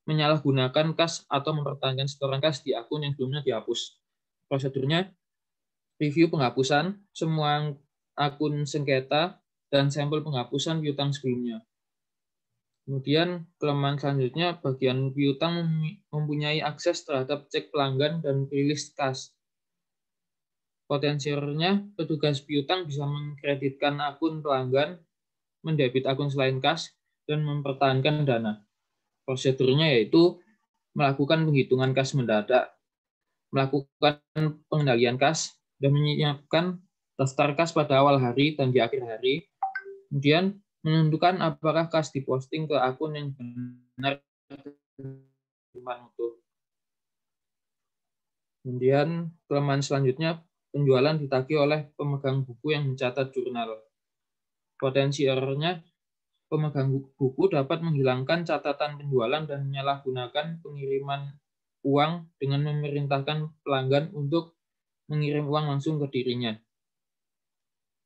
menyalahgunakan kas atau mempertahankan setoran kas di akun yang sebelumnya dihapus. Prosedurnya, review penghapusan semua akun sengketa dan sampel penghapusan piutang sebelumnya. Kemudian kelemahan selanjutnya, bagian piutang mempunyai akses terhadap cek pelanggan dan rilis kas. Potensialnya, petugas piutang bisa mengkreditkan akun pelanggan, mendebit akun selain kas, dan mempertahankan dana. Prosedurnya yaitu melakukan penghitungan kas mendadak, melakukan pengendalian kas, dan menyiapkan daftar kas pada awal hari dan di akhir hari. Kemudian menentukan apakah kas diposting ke akun yang benar utuh. Kemudian kelemahan selanjutnya, penjualan ditagih oleh pemegang buku yang mencatat jurnal. Potensi errornya, pemegang buku dapat menghilangkan catatan penjualan dan menyalahgunakan pengiriman uang dengan memerintahkan pelanggan untuk mengirim uang langsung ke dirinya.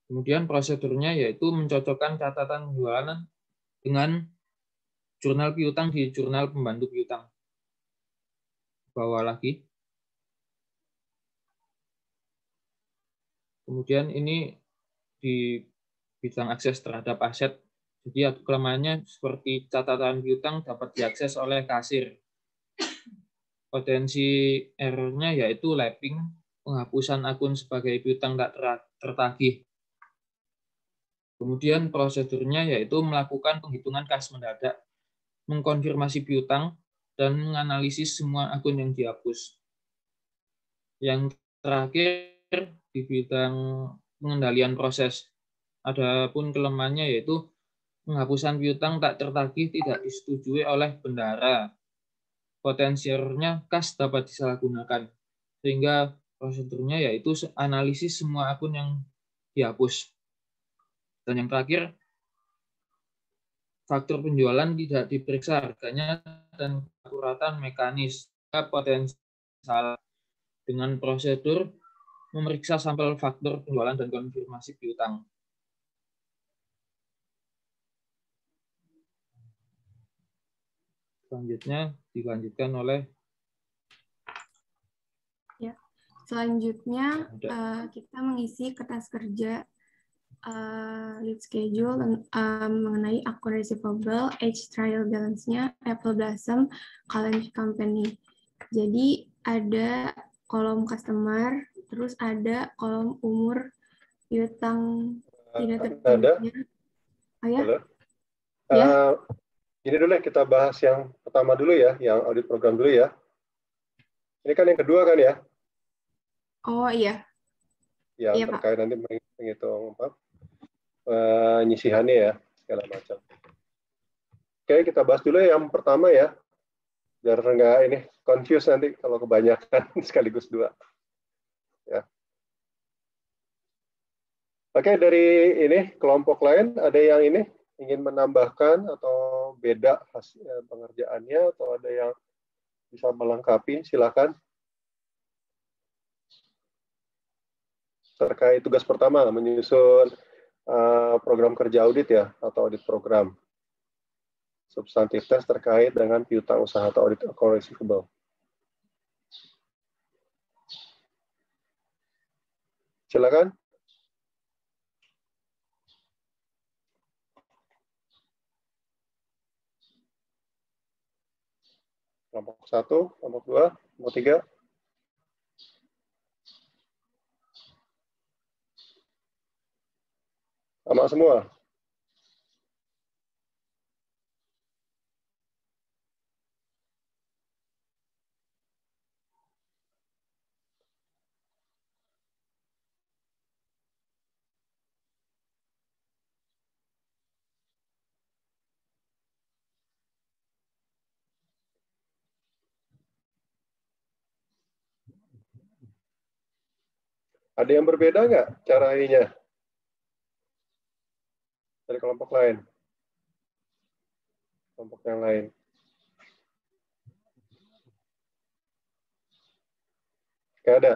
Kemudian prosedurnya yaitu mencocokkan catatan penjualan dengan jurnal piutang di jurnal pembantu piutang. Bawah lagi. Kemudian ini di bidang akses terhadap aset. Jadi kelemahannya seperti catatan piutang dapat diakses oleh kasir. Potensi errornya yaitu lapping, penghapusan akun sebagai piutang tak tertagih. Kemudian prosedurnya yaitu melakukan penghitungan kas mendadak, mengkonfirmasi piutang, dan menganalisis semua akun yang dihapus. Yang terakhir di bidang pengendalian proses. Adapun kelemahannya yaitu penghapusan piutang tak tertagih tidak disetujui oleh bendahara. Potensialnya kas dapat disalahgunakan. Sehingga prosedurnya yaitu analisis semua akun yang dihapus. Dan yang terakhir, faktur penjualan tidak diperiksa harganya dan keakuratan mekanis. Potensi salah dengan prosedur memeriksa sampel faktur penjualan dan konfirmasi piutang. Selanjutnya dilanjutkan oleh selanjutnya kita mengisi kertas kerja lead schedule mengenai akun receivable, age trial balance-nya, Apple Blossom, Challenge Company. Jadi ada kolom customer, terus ada kolom umur piutang tidak terpenuhnya. Oh ya? Halo. Ya. Ini dulu ya, kita bahas yang pertama dulu ya, yang audit program dulu ya. Ini kan yang kedua kan ya? Oh iya. Yang iya, terkait Pak. Nanti menghitung penyisihannya ya, segala macam. Oke, kita bahas dulu yang pertama ya, biar nggak ini confuse nanti kalau kebanyakan sekaligus dua. Ya. Oke, dari ini kelompok lain ada yang ini ingin menambahkan atau beda hasil pengerjaannya atau ada yang bisa melengkapi, silakan. Terkait tugas pertama menyusun program kerja audit ya atau audit program. Substantif tes terkait dengan piutang usaha atau audit account receivable. Silakan. Kelompok 1, kelompok 2, kelompok 3. Sama semua. Ada yang berbeda nggak cara ininya dari kelompok lain? Kelompok yang lain. Nggak ada.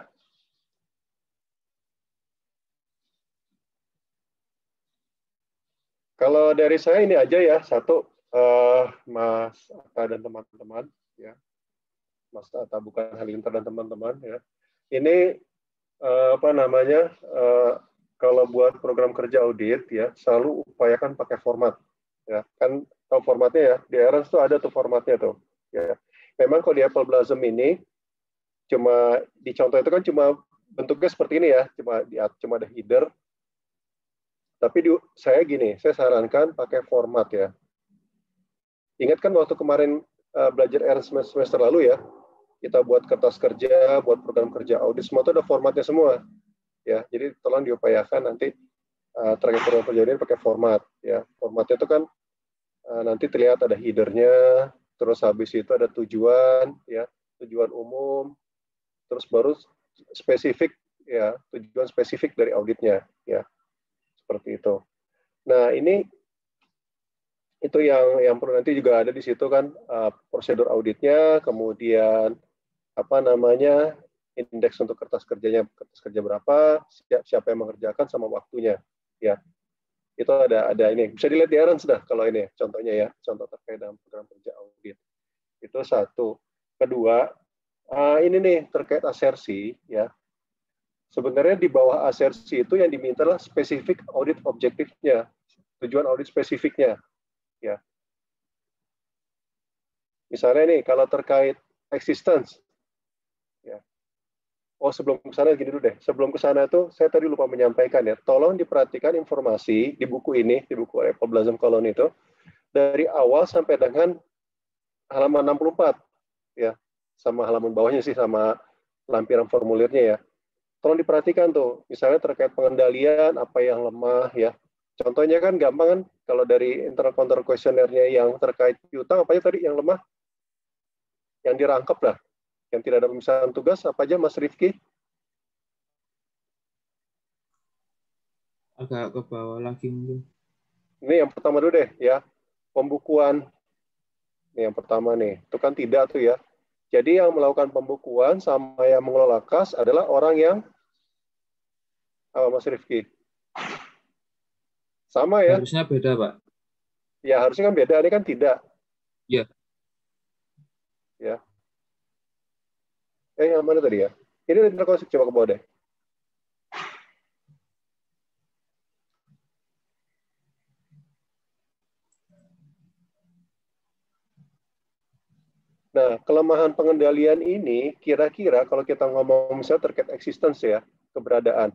Kalau dari saya ini aja ya, satu, Mas Atta dan teman-teman, ya, Mas Atta bukan Halilintar dan teman-teman, ya. Ini apa namanya? Kalau buat program kerja audit, ya, selalu upayakan pakai format, ya. Kan tahu formatnya ya? Di Aaron tuh ada tuh formatnya tuh, ya. Memang kalau di Apple Blossom ini cuma di contoh itu kan cuma bentuknya seperti ini ya, cuma ada header. Tapi saya gini, saya sarankan pakai format ya. Ingat kan waktu kemarin belajar Aaron semester lalu ya, kita buat kertas kerja, buat program kerja audit, semua itu ada formatnya semua. Ya, jadi tolong diupayakan nanti terkait program kerja audit pakai format. Ya, formatnya itu kan nanti terlihat ada headernya, terus habis itu ada tujuan, ya, tujuan umum, terus baru spesifik, ya, tujuan spesifik dari auditnya, ya, seperti itu. Nah, ini itu yang perlu nanti juga ada di situ kan prosedur auditnya, kemudian apa namanya indeks untuk kertas kerjanya, kertas kerja berapa, siapa yang mengerjakan sama waktunya, ya. Itu ada ini bisa dilihat di Aaron sudah kalau ini contohnya ya, contoh terkait dengan program kerja audit. Itu satu. Kedua, ini nih terkait asersi ya. Sebenarnya di bawah asersi itu yang diminta adalah spesifik audit objektifnya, tujuan audit spesifiknya, ya. Misalnya nih kalau terkait existence, ya. Oh sebelum ke sana gini dulu deh. Sebelum ke sana tuh saya tadi lupa menyampaikan ya. Tolong diperhatikan informasi di buku ini, di buku Apple Blossom Colon itu dari awal sampai dengan halaman 64 ya. Sama halaman bawahnya sih sama lampiran formulirnya ya. Tolong diperhatikan tuh. Misalnya terkait pengendalian apa yang lemah ya. Contohnya kan gampang kan kalau dari internal counter questionnaire-nya yang terkait piutang apa aja tadi yang lemah? Yang dirangkap lah. Yang tidak ada pemisahan tugas apa aja Mas Rifki? Agak ke bawah lagi mungkin. Ini yang pertama dulu deh ya. Pembukuan. Ini yang pertama nih. Itu kan tidak tuh ya. Jadi yang melakukan pembukuan sama yang mengelola kas adalah orang yang Mas Rifki. Sama ya? Harusnya beda, Pak. Ya, harusnya kan beda. Ini kan tidak. Ya. Ya. Yang mana tadi ya? Ini coba ke bawah deh. Nah, kelemahan pengendalian ini kira-kira kalau kita ngomong misalnya terkait existence ya, keberadaan.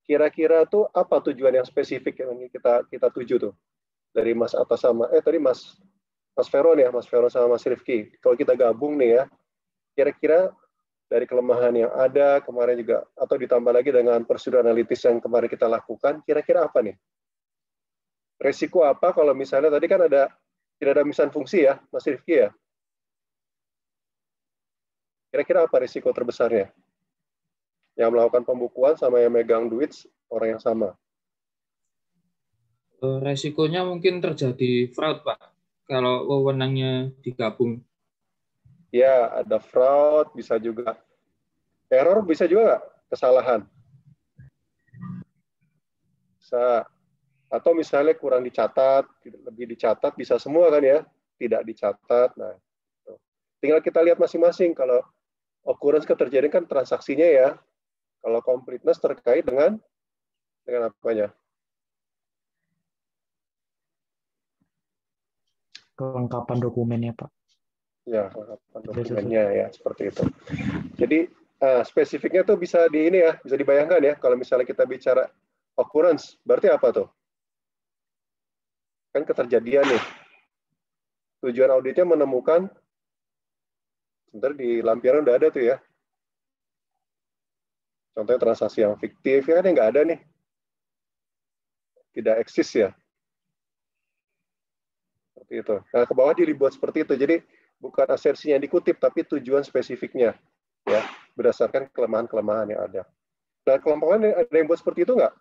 Kira-kira tuh apa tujuan yang spesifik yang kita tuju tuh? Dari Mas Atta sama tadi Mas Veron ya, Mas Veron sama Mas Rifki. Kalau kita gabung nih ya, kira-kira dari kelemahan yang ada kemarin juga atau ditambah lagi dengan prosedur analitis yang kemarin kita lakukan, kira-kira apa nih? Resiko apa kalau misalnya tadi kan tidak ada misalnya fungsi ya, Mas Rifki ya? Kira-kira apa risiko terbesarnya? Yang melakukan pembukuan sama yang megang duit orang yang sama. Resikonya mungkin terjadi fraud, Pak. Kalau wewenangnya digabung. Ya, ada fraud, bisa juga error, bisa juga nggak? Kesalahan. Bisa. Atau misalnya kurang dicatat, lebih dicatat, bisa semua kan ya? Tidak dicatat. Nah, tinggal kita lihat masing-masing. Kalau occurrence keterjadian kan transaksinya ya. Kalau completeness terkait dengan apanya? Kelengkapan dokumennya, Pak. Ya, kelengkapan dokumennya ya, seperti itu. Jadi spesifiknya tuh bisa bisa dibayangkan ya. Kalau misalnya kita bicara occurrence, berarti apa tuh? Kan keterjadian nih. Tujuan auditnya menemukan, sebentar di lampiran udah ada tuh ya. Contohnya transaksi yang fiktif, ya kan yang nggak ada nih. Tidak eksis ya. Seperti itu. Nah, ke bawah dibuat seperti itu. Jadi, bukan asersi yang dikutip, tapi tujuan spesifiknya. Ya, berdasarkan kelemahan-kelemahan yang ada. Nah, kelompokan ada yang buat seperti itu nggak?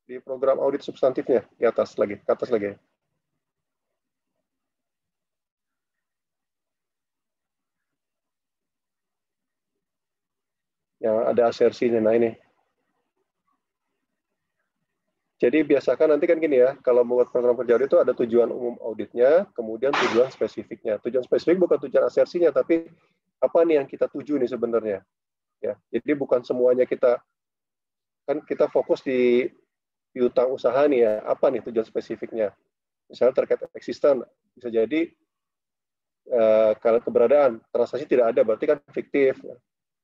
Di program audit substantifnya, di atas lagi, ke atas lagi. Yang ada asersinya, nah ini. Jadi biasakan nanti kan gini ya, kalau membuat program kerja audit itu ada tujuan umum auditnya, kemudian tujuan spesifiknya. Tujuan spesifik bukan tujuan asersinya, tapi apa nih yang kita tuju nih sebenarnya. Ya, jadi bukan semuanya kita fokus di piutang usaha nih ya, apa nih tujuan spesifiknya. Misalnya terkait eksisten, bisa jadi kalau keberadaan transaksi tidak ada, berarti kan fiktif.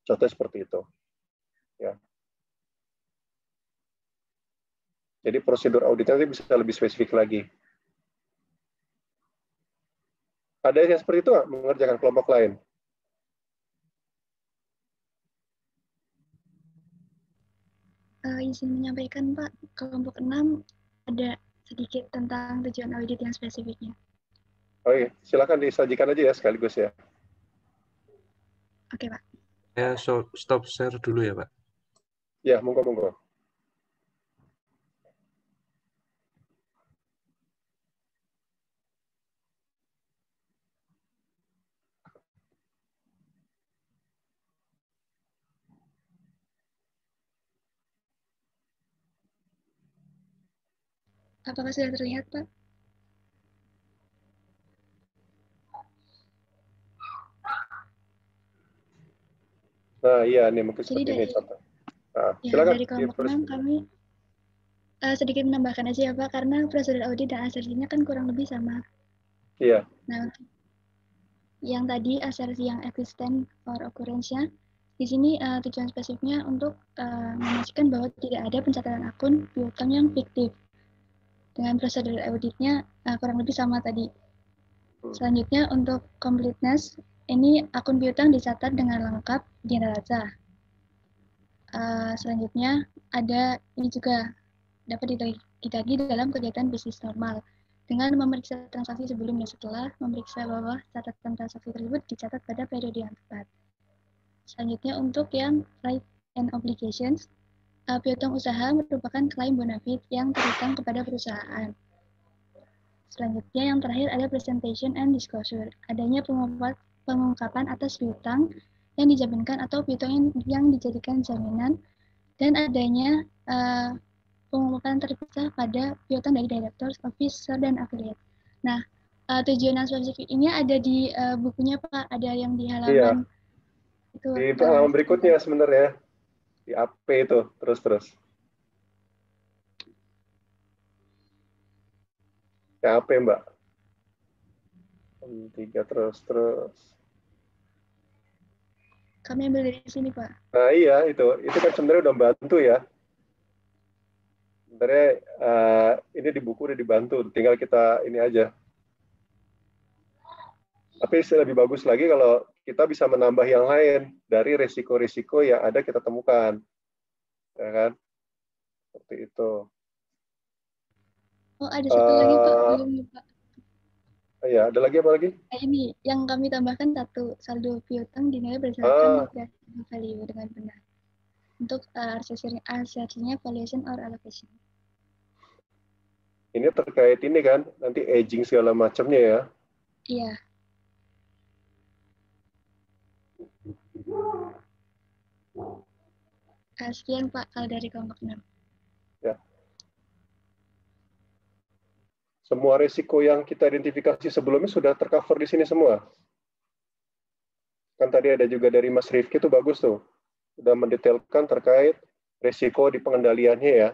Contohnya seperti itu. Ya. Jadi prosedur auditnya bisa lebih spesifik lagi. Ada yang seperti itu nggak mengerjakan kelompok lain? Izin menyampaikan Pak, kelompok 6 ada sedikit tentang tujuan audit yang spesifiknya. Oke, silakan disajikan aja ya sekaligus ya. Oke Pak. Saya stop share dulu ya Pak. Ya, monggo. Apakah sudah terlihat Pak? Nah, iya nih mungkin Jadi seperti ini contoh. Nah, ya, silakan. dari kelompok 6 kami sedikit menambahkan aja ya Pak, karena prosedur audit dan asersinya kan kurang lebih sama. Iya. Nah, yang tadi asersi yang existent or occurrence-nya, di sini tujuan spesifiknya untuk memastikan bahwa tidak ada pencatatan akun piutang yang fiktif. Dengan prosedur auditnya kurang lebih sama tadi. Selanjutnya untuk completeness, ini akun piutang dicatat dengan lengkap di neraca. Selanjutnya ada ini juga dapat dibagi dalam kegiatan bisnis normal dengan memeriksa transaksi sebelum dan setelah, memeriksa bahwa catatan transaksi tersebut dicatat pada periode yang tepat. Selanjutnya untuk yang right and obligations, piutang usaha merupakan klaim bona fide yang terhutang kepada perusahaan. Selanjutnya yang terakhir ada presentation and disclosure, adanya pengungkapan atas piutang yang dijaminkan atau piutang yang dijadikan jaminan, dan adanya pengumuman terpisah pada piutang dari directors, officer, dan affiliate. Nah, tujuan yang spesifik ini ada di bukunya Pak, ada yang di halaman itu. Di halaman berikutnya sebenarnya, di AP itu, terus. Ya AP Mbak. 3 terus. Kami ambil dari sini Pak. Nah iya, itu kan sebenarnya udah membantu ya. Sebenarnya ini di buku udah dibantu, tinggal kita ini aja. Tapi lebih bagus lagi kalau kita bisa menambah yang lain dari risiko-risiko yang ada kita temukan, ya kan? Seperti itu. Oh ada satu lagi Pak, belum lupa. Iya, ada lagi apa lagi? Ini yang kami tambahkan satu, saldo piutang dinilai berdasarkan value dengan benar. Untuk asersinya valuation or allocation. Ini terkait ini kan, nanti aging segala macamnya ya. Iya. Sekian Pak, kalau dari kelompok 6. Ya. Semua risiko yang kita identifikasi sebelumnya sudah tercover di sini semua. Kan tadi ada juga dari Mas Rifki itu bagus tuh. Sudah mendetailkan terkait risiko di pengendaliannya ya.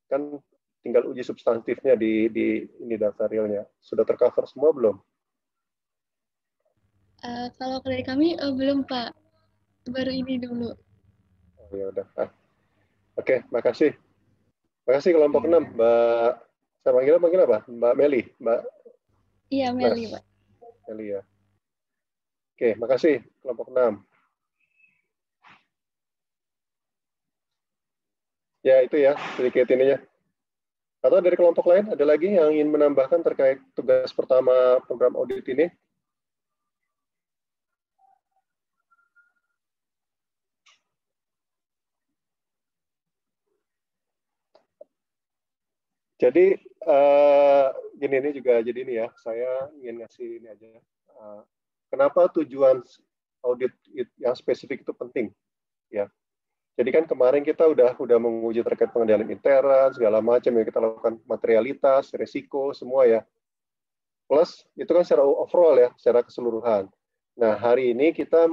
Kan tinggal uji substantifnya di ini data realnya. Sudah tercover semua belum? Kalau dari kami belum Pak. Baru ini dulu. Oh, ya udah. Oke, makasih. Makasih kelompok 6, Mbak. Saya panggil apa? Mbak Meli, Mbak. Iya, Meli, Pak. Meli ya. Oke, makasih kelompok 6. Ya, itu ya, sedikit ininya. Atau dari kelompok lain, ada lagi yang ingin menambahkan terkait tugas pertama program audit ini? Jadi, gini, ini juga jadi ini ya, saya ingin ngasih ini aja. Kenapa tujuan audit yang spesifik itu penting? Ya, Jadi kan kemarin kita udah menguji terkait pengendalian intern, segala macam ya, kita lakukan materialitas, resiko, semua ya. Plus itu kan secara overall ya, secara keseluruhan. Nah, hari ini kita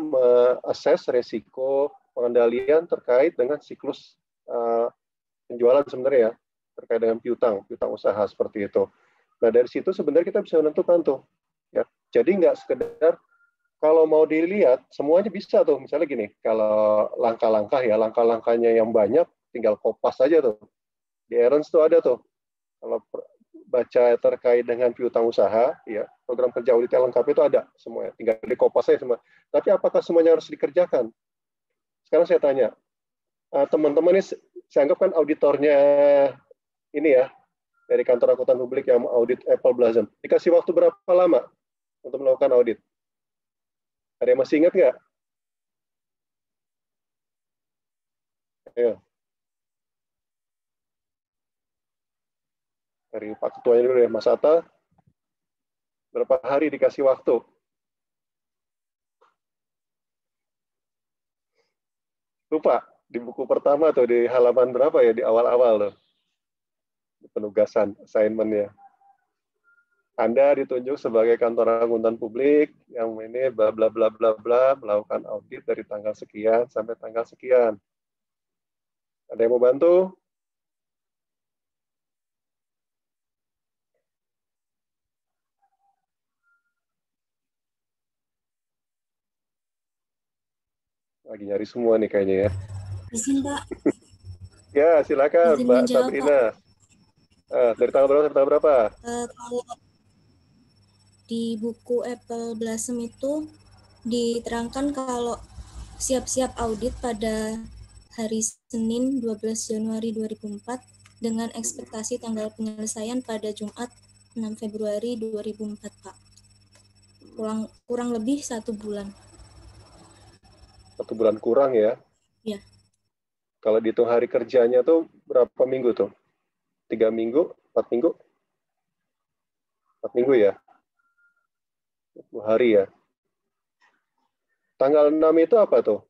assess resiko pengendalian terkait dengan siklus penjualan sebenarnya ya, terkait dengan piutang usaha seperti itu. Nah, dari situ sebenarnya kita bisa menentukan tuh. Ya. Jadi nggak sekedar kalau mau dilihat, semuanya bisa tuh. Misalnya gini, kalau langkah-langkah ya, langkah-langkahnya yang banyak, tinggal kopas aja tuh. Di Aaron's tuh ada tuh. Kalau baca terkait dengan piutang usaha, ya program kerja audit yang lengkap itu ada semuanya. Tinggal di kopas aja semua. Tapi apakah semuanya harus dikerjakan? Sekarang saya tanya, teman-teman ini saya anggap kan auditornya ini ya, dari kantor akuntan publik yang audit Apple Blossom. Dikasih waktu berapa lama untuk melakukan audit? Ada yang masih ingat nggak? Ayo. Dari Pak Ketuanya dulu ya, Mas Atta. Berapa hari dikasih waktu? Lupa, di buku pertama atau di halaman berapa ya, di awal-awal tuh. Di penugasan, assignment-nya. Anda ditunjuk sebagai kantor akuntan publik yang ini bla bla bla bla bla melakukan audit dari tanggal sekian sampai tanggal sekian. Ada yang mau bantu? Lagi nyari semua nih kayaknya ya. Izin, Pak. Ya, silakan Izin Mbak menjawab, Sabrina. Dari tanggal berapa sampai tanggal berapa? Kalau di buku Apple Blossom itu diterangkan kalau siap-siap audit pada hari Senin 12 Januari 2004 dengan ekspektasi tanggal penyelesaian pada Jumat 6 Februari 2004, Pak. Kurang lebih 1 bulan. 1 bulan kurang ya? Ya. Kalau dihitung hari kerjanya tuh berapa minggu tuh? 3 minggu? 4 minggu? 4 minggu ya? 20 hari ya? Tanggal 6 itu apa tuh?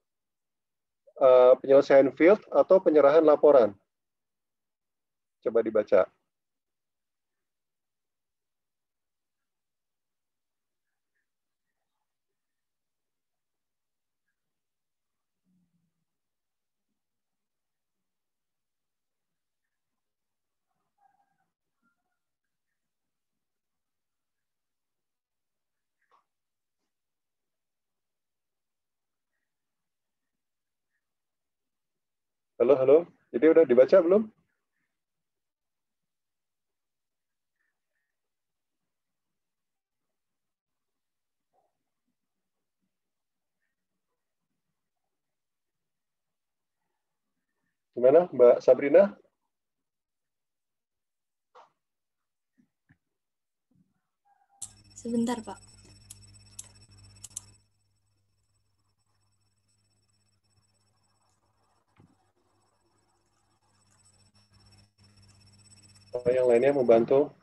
Penyelesaian field atau penyerahan laporan? Coba dibaca. Halo, halo. Jadi udah dibaca belum? Gimana, Mbak Sabrina? Sebentar, Pak. Yang lainnya mau bantu?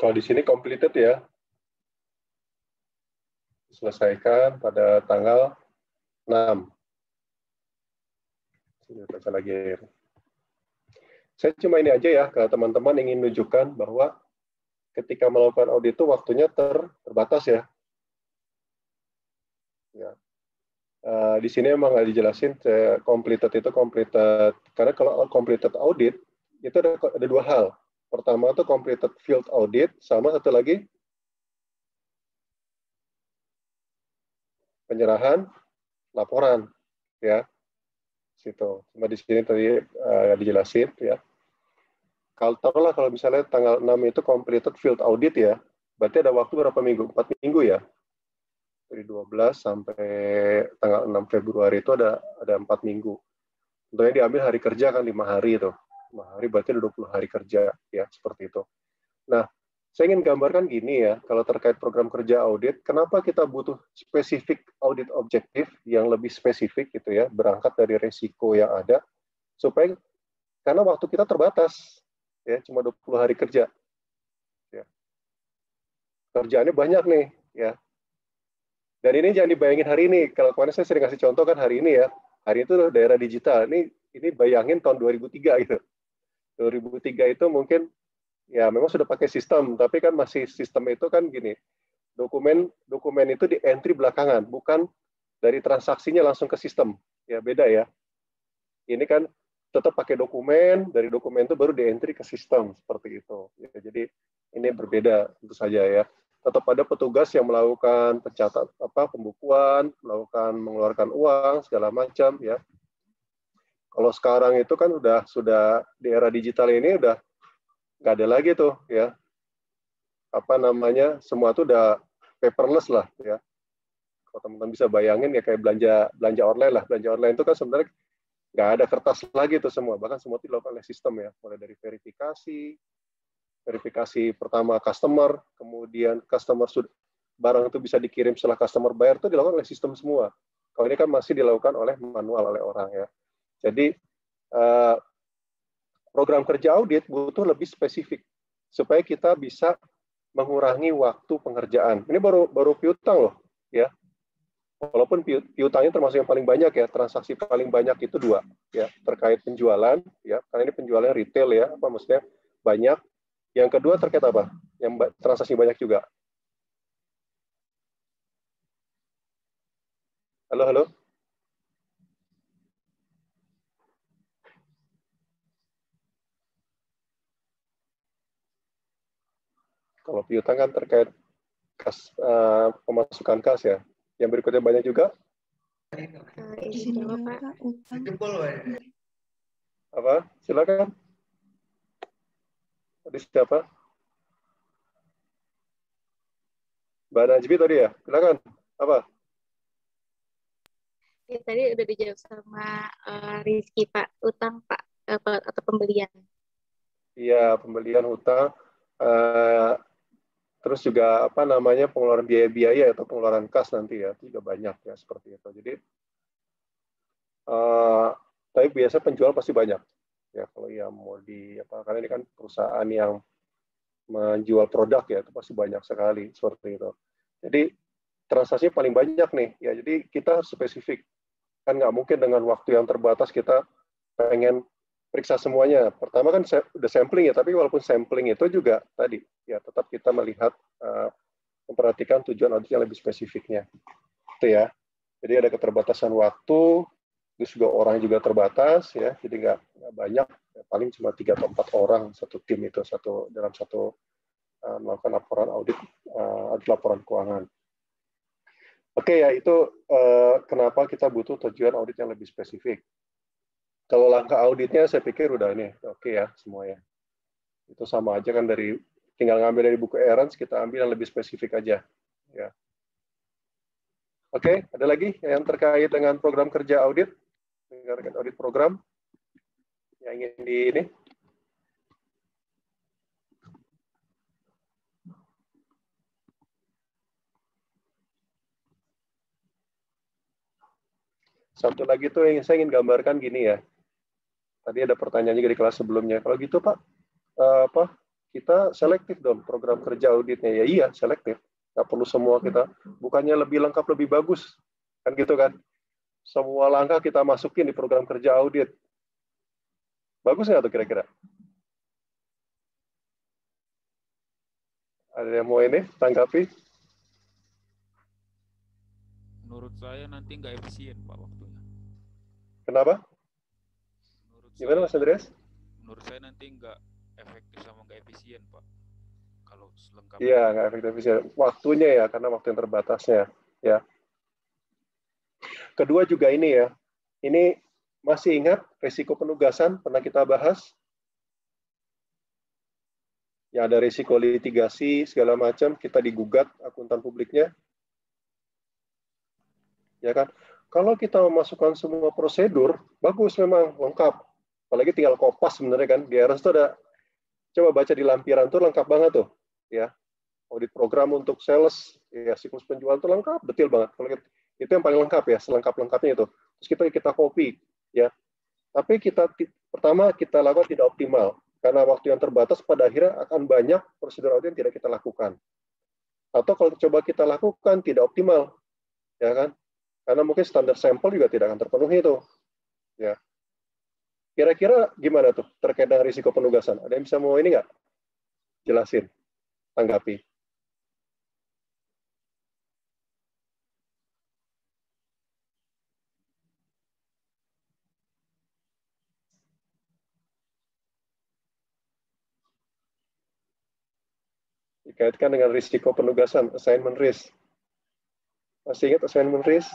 Kalau di sini completed ya, selesaikan pada tanggal 6. Ini baca lagi. Saya cuma ini aja ya, ke teman-teman ingin menunjukkan bahwa ketika melakukan audit itu waktunya terbatas ya. Ya. Di sini emang nggak dijelasin completed itu completed, karena kalau completed audit itu ada dua hal. Pertama itu completed field audit, sama satu lagi penyerahan laporan ya. Situ. Cuma di sini tadi dijelasin ya. Kalau misalnya tanggal 6 itu completed field audit ya, berarti ada waktu berapa minggu? 4 minggu ya. Dari 12 sampai tanggal 6 Februari itu ada 4 minggu. Tentunya diambil hari kerja kan 5 hari itu. 5 hari berarti ada 20 hari kerja ya, seperti itu. Nah, saya ingin gambarkan gini ya, kalau terkait program kerja audit, kenapa kita butuh spesifik audit objektif yang lebih spesifik gitu ya, berangkat dari resiko yang ada, supaya karena waktu kita terbatas ya, cuma 20 hari kerja. Ya. Kerjaannya banyak nih ya. Dan ini jangan dibayangin hari ini. Kalau kemarin saya sering kasih contoh kan hari ini ya. Hari itu daerah digital. Ini bayangin tahun 2003 gitu. 2003 itu mungkin ya memang sudah pakai sistem, tapi kan masih sistem itu kan gini. Dokumen itu di entry belakangan, bukan dari transaksinya langsung ke sistem. Ya beda ya. Ini kan tetap pakai dokumen, dari dokumen itu baru di entry ke sistem seperti itu. Ya, jadi ini berbeda tentu saja ya. Tetap ada petugas yang melakukan pembukuan, mengeluarkan uang segala macam ya. Kalau sekarang itu kan sudah di era digital ini udah nggak ada lagi tuh ya. Semua tuh udah paperless lah ya. Kalau teman-teman bisa bayangin ya kayak belanja online lah. Belanja online itu kan sebenarnya nggak ada kertas lagi tuh semua. Bahkan semua itu dilakukan oleh sistem ya. Mulai dari verifikasi pertama customer, kemudian barang itu bisa dikirim setelah customer bayar, itu dilakukan oleh sistem semua. Kalau ini kan masih dilakukan oleh manual oleh orang ya. Jadi program kerja audit butuh lebih spesifik supaya kita bisa mengurangi waktu pengerjaan. Ini baru piutang loh ya. Walaupun piutangnya termasuk yang paling banyak ya, transaksi paling banyak itu 2 ya, terkait penjualan ya, karena ini penjualan retail ya, maksudnya banyak. Yang kedua terkait apa? Yang transaksi banyak juga. Halo? Kalau piutang kan terkait pemasukan kas ya. Yang berikutnya banyak juga. Apa? Silakan. Tadi siapa? Mbak Najmi tadi ya? Silakan. Apa? Ya, tadi udah dijawab sama Rizky, Pak. Utang, Pak. Atau pembelian. Iya, pembelian utang. Terus juga pengeluaran biaya-biaya atau pengeluaran kas nanti ya. Itu juga banyak ya seperti itu. Jadi, tapi biasa penjual pasti banyak. Ya, kalau mau karena ini kan perusahaan yang menjual produk ya, itu pasti banyak sekali seperti itu. Jadi transaksinya paling banyak nih ya, jadi kita harus spesifik, kan nggak mungkin dengan waktu yang terbatas kita pengen periksa semuanya. Pertama kan udah sampling ya, tapi walaupun sampling itu juga tadi ya tetap kita melihat memperhatikan tujuan audit yang lebih spesifiknya itu ya. Jadi ada keterbatasan waktu, terus juga orang juga terbatas ya, jadi nggak banyak, paling cuma 3 atau 4 orang satu tim itu dalam satu melakukan laporan audit laporan keuangan. Oke ya, itu kenapa kita butuh tujuan audit yang lebih spesifik. Kalau langkah auditnya saya pikir udah ini oke ya semua ya. Itu sama aja kan, tinggal ngambil dari buku Aaron's, kita ambil yang lebih spesifik aja ya. Oke, ada lagi yang terkait dengan program kerja audit? Dengan audit program yang ingin ini. Satu lagi tuh yang saya ingin gambarkan gini ya. Tadi ada pertanyaan juga di kelas sebelumnya. Kalau gitu Pak, kita selektif dong program kerja auditnya. Ya iya, selektif. Nggak perlu semua kita. Bukannya lebih lengkap, lebih bagus. Kan gitu kan. Semua langkah kita masukin di program kerja audit. Bagus nggak tuh kira-kira? Ada yang mau ini tanggapi? Menurut saya nanti nggak efisien Pak waktunya. Kenapa? Gimana Mas Andreas? Menurut saya nanti nggak efektif sama nggak efisien Pak. Kalau selengkap. Iya, nggak efisien. Waktunya ya, karena waktu yang terbatasnya. Ya. Kedua juga ini ya. Ini masih ingat risiko penugasan pernah kita bahas? Ya ada risiko litigasi segala macam, kita digugat akuntan publiknya. Ya kan? Kalau kita memasukkan semua prosedur, bagus memang, lengkap. Apalagi tinggal kopas sebenarnya kan. Di RS itu ada, coba baca di lampiran tuh lengkap banget tuh. Ya, audit program untuk sales, ya siklus penjualan tuh lengkap, detail banget. Kalau itu yang paling lengkap ya, selengkap-lengkapnya itu. Terus kita copy, ya. Tapi pertama kita lakukan tidak optimal. Karena waktu yang terbatas, pada akhirnya akan banyak prosedur audit yang tidak kita lakukan. Atau kalau coba kita lakukan, tidak optimal. Ya kan? Karena mungkin standar sampel juga tidak akan terpenuhi itu. Ya. Kira-kira gimana tuh terkait dengan risiko penugasan? Ada yang bisa mau ini nggak? Jelasin. Tanggapi. Dikaitkan dengan risiko penugasan, assignment risk. Masih ingat assignment risk?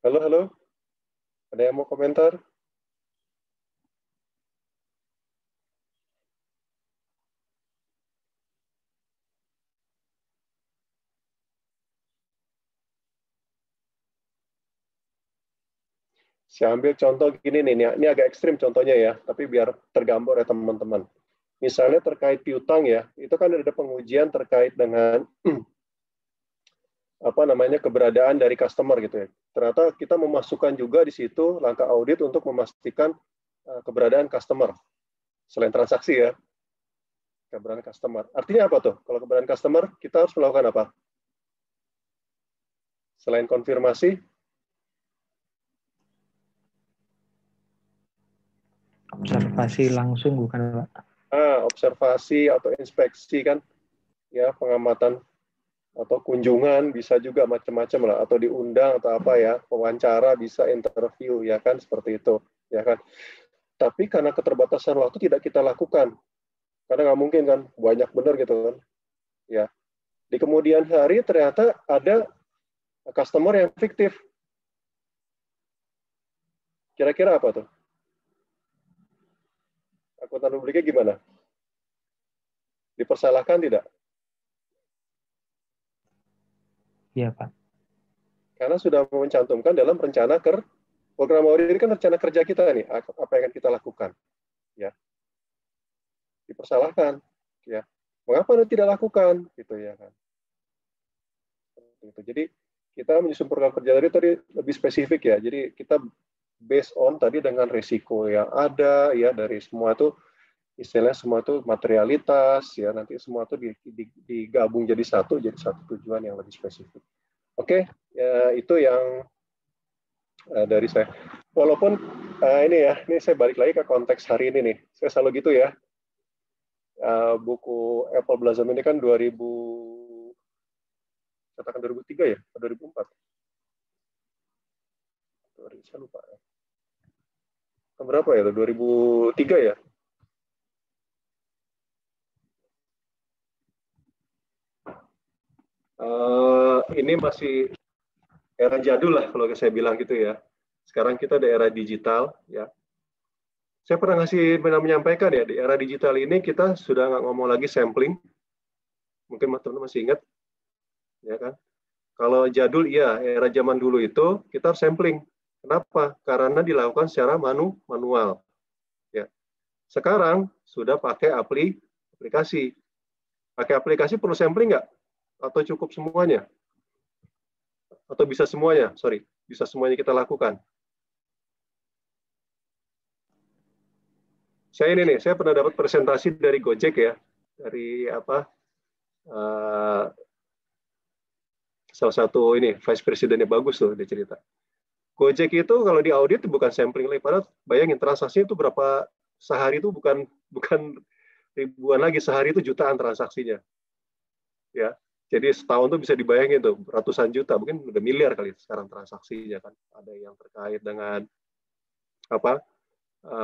Halo, halo? Ada yang mau komentar? Saya ambil contoh gini nih, ini agak ekstrim contohnya ya, tapi biar tergambar ya teman-teman. Misalnya terkait piutang ya, itu kan ada pengujian terkait dengan apa namanya keberadaan dari customer gitu ya. Ternyata kita memasukkan juga di situ langkah audit untuk memastikan keberadaan customer selain transaksi ya. Keberadaan customer. Artinya apa tuh? Kalau keberadaan customer, kita harus melakukan apa? Selain konfirmasi, observasi langsung bukan Pak? Observasi atau inspeksi kan, ya pengamatan atau kunjungan bisa juga macam-macam lah, atau diundang atau apa ya, wawancara bisa, interview ya kan, seperti itu ya kan. Tapi karena keterbatasan waktu tidak kita lakukan, karena nggak mungkin kan, banyak benar gitu kan, ya. Di kemudian hari ternyata ada customer yang fiktif. Kira-kira apa tuh? Akuntan publiknya gimana? Dipersalahkan tidak? Iya, Pak. Karena sudah mencantumkan dalam rencana program audit ini kan rencana kerja kita nih, apa yang akan kita lakukan. Ya. Dipersalahkan. Ya. Mengapa Anda tidak lakukan? Gitu ya kan. Jadi kita menyusun program kerja tadi lebih spesifik ya. Jadi kita based on tadi dengan risiko yang ada ya, dari semua itu istilahnya semua itu materialitas ya, nanti semua itu digabung jadi satu tujuan yang lebih spesifik. Oke, ya, itu yang dari saya. Walaupun ini saya balik lagi ke konteks hari ini nih. Saya selalu gitu ya. Buku Apple Blossom ini kan 2003 ya, 2004. Saya lupa. Berapa ya? 2003 ya? Ini masih era jadul lah kalau saya bilang gitu ya. Sekarang kita di era digital ya. Saya pernah menyampaikan ya, di era digital ini kita sudah nggak ngomong lagi sampling. Mungkin teman-teman masih ingat, ya kan? Kalau jadul iya, era zaman dulu itu kita harus sampling. Kenapa? Karena dilakukan secara manual. Ya. Sekarang sudah pakai aplikasi. Pakai aplikasi perlu sampling nggak? Atau cukup semuanya? Atau bisa semuanya? Sorry, bisa semuanya kita lakukan. Saya pernah dapat presentasi dari Gojek ya, dari salah satu vice presidennya bagus tuh dia cerita. Gojek itu kalau di audit bukan sampling lagi, padahal bayangin transaksinya itu berapa sehari itu bukan ribuan lagi, sehari itu jutaan transaksinya. Ya. Jadi setahun tuh bisa dibayangin tuh ratusan juta, mungkin udah miliar kali sekarang transaksinya kan. Ada yang terkait dengan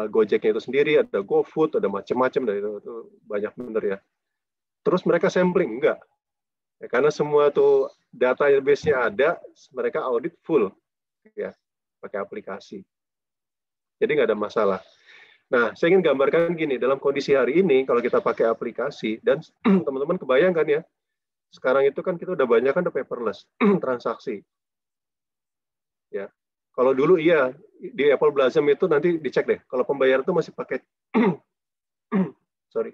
Gojeknya itu sendiri, ada GoFood, ada macam-macam, itu banyak bener ya. Terus mereka sampling enggak? Ya, karena semua tuh database-nya ada, mereka audit full ya, pakai aplikasi. Jadi nggak ada masalah. Nah, saya ingin gambarkan gini, dalam kondisi hari ini kalau kita pakai aplikasi dan teman-teman kebayangkan ya, sekarang itu kan kita udah banyak kan paperless transaksi. Ya. Kalau dulu iya di Apple Blossom itu nanti dicek deh, kalau pembayaran itu masih pakai sorry.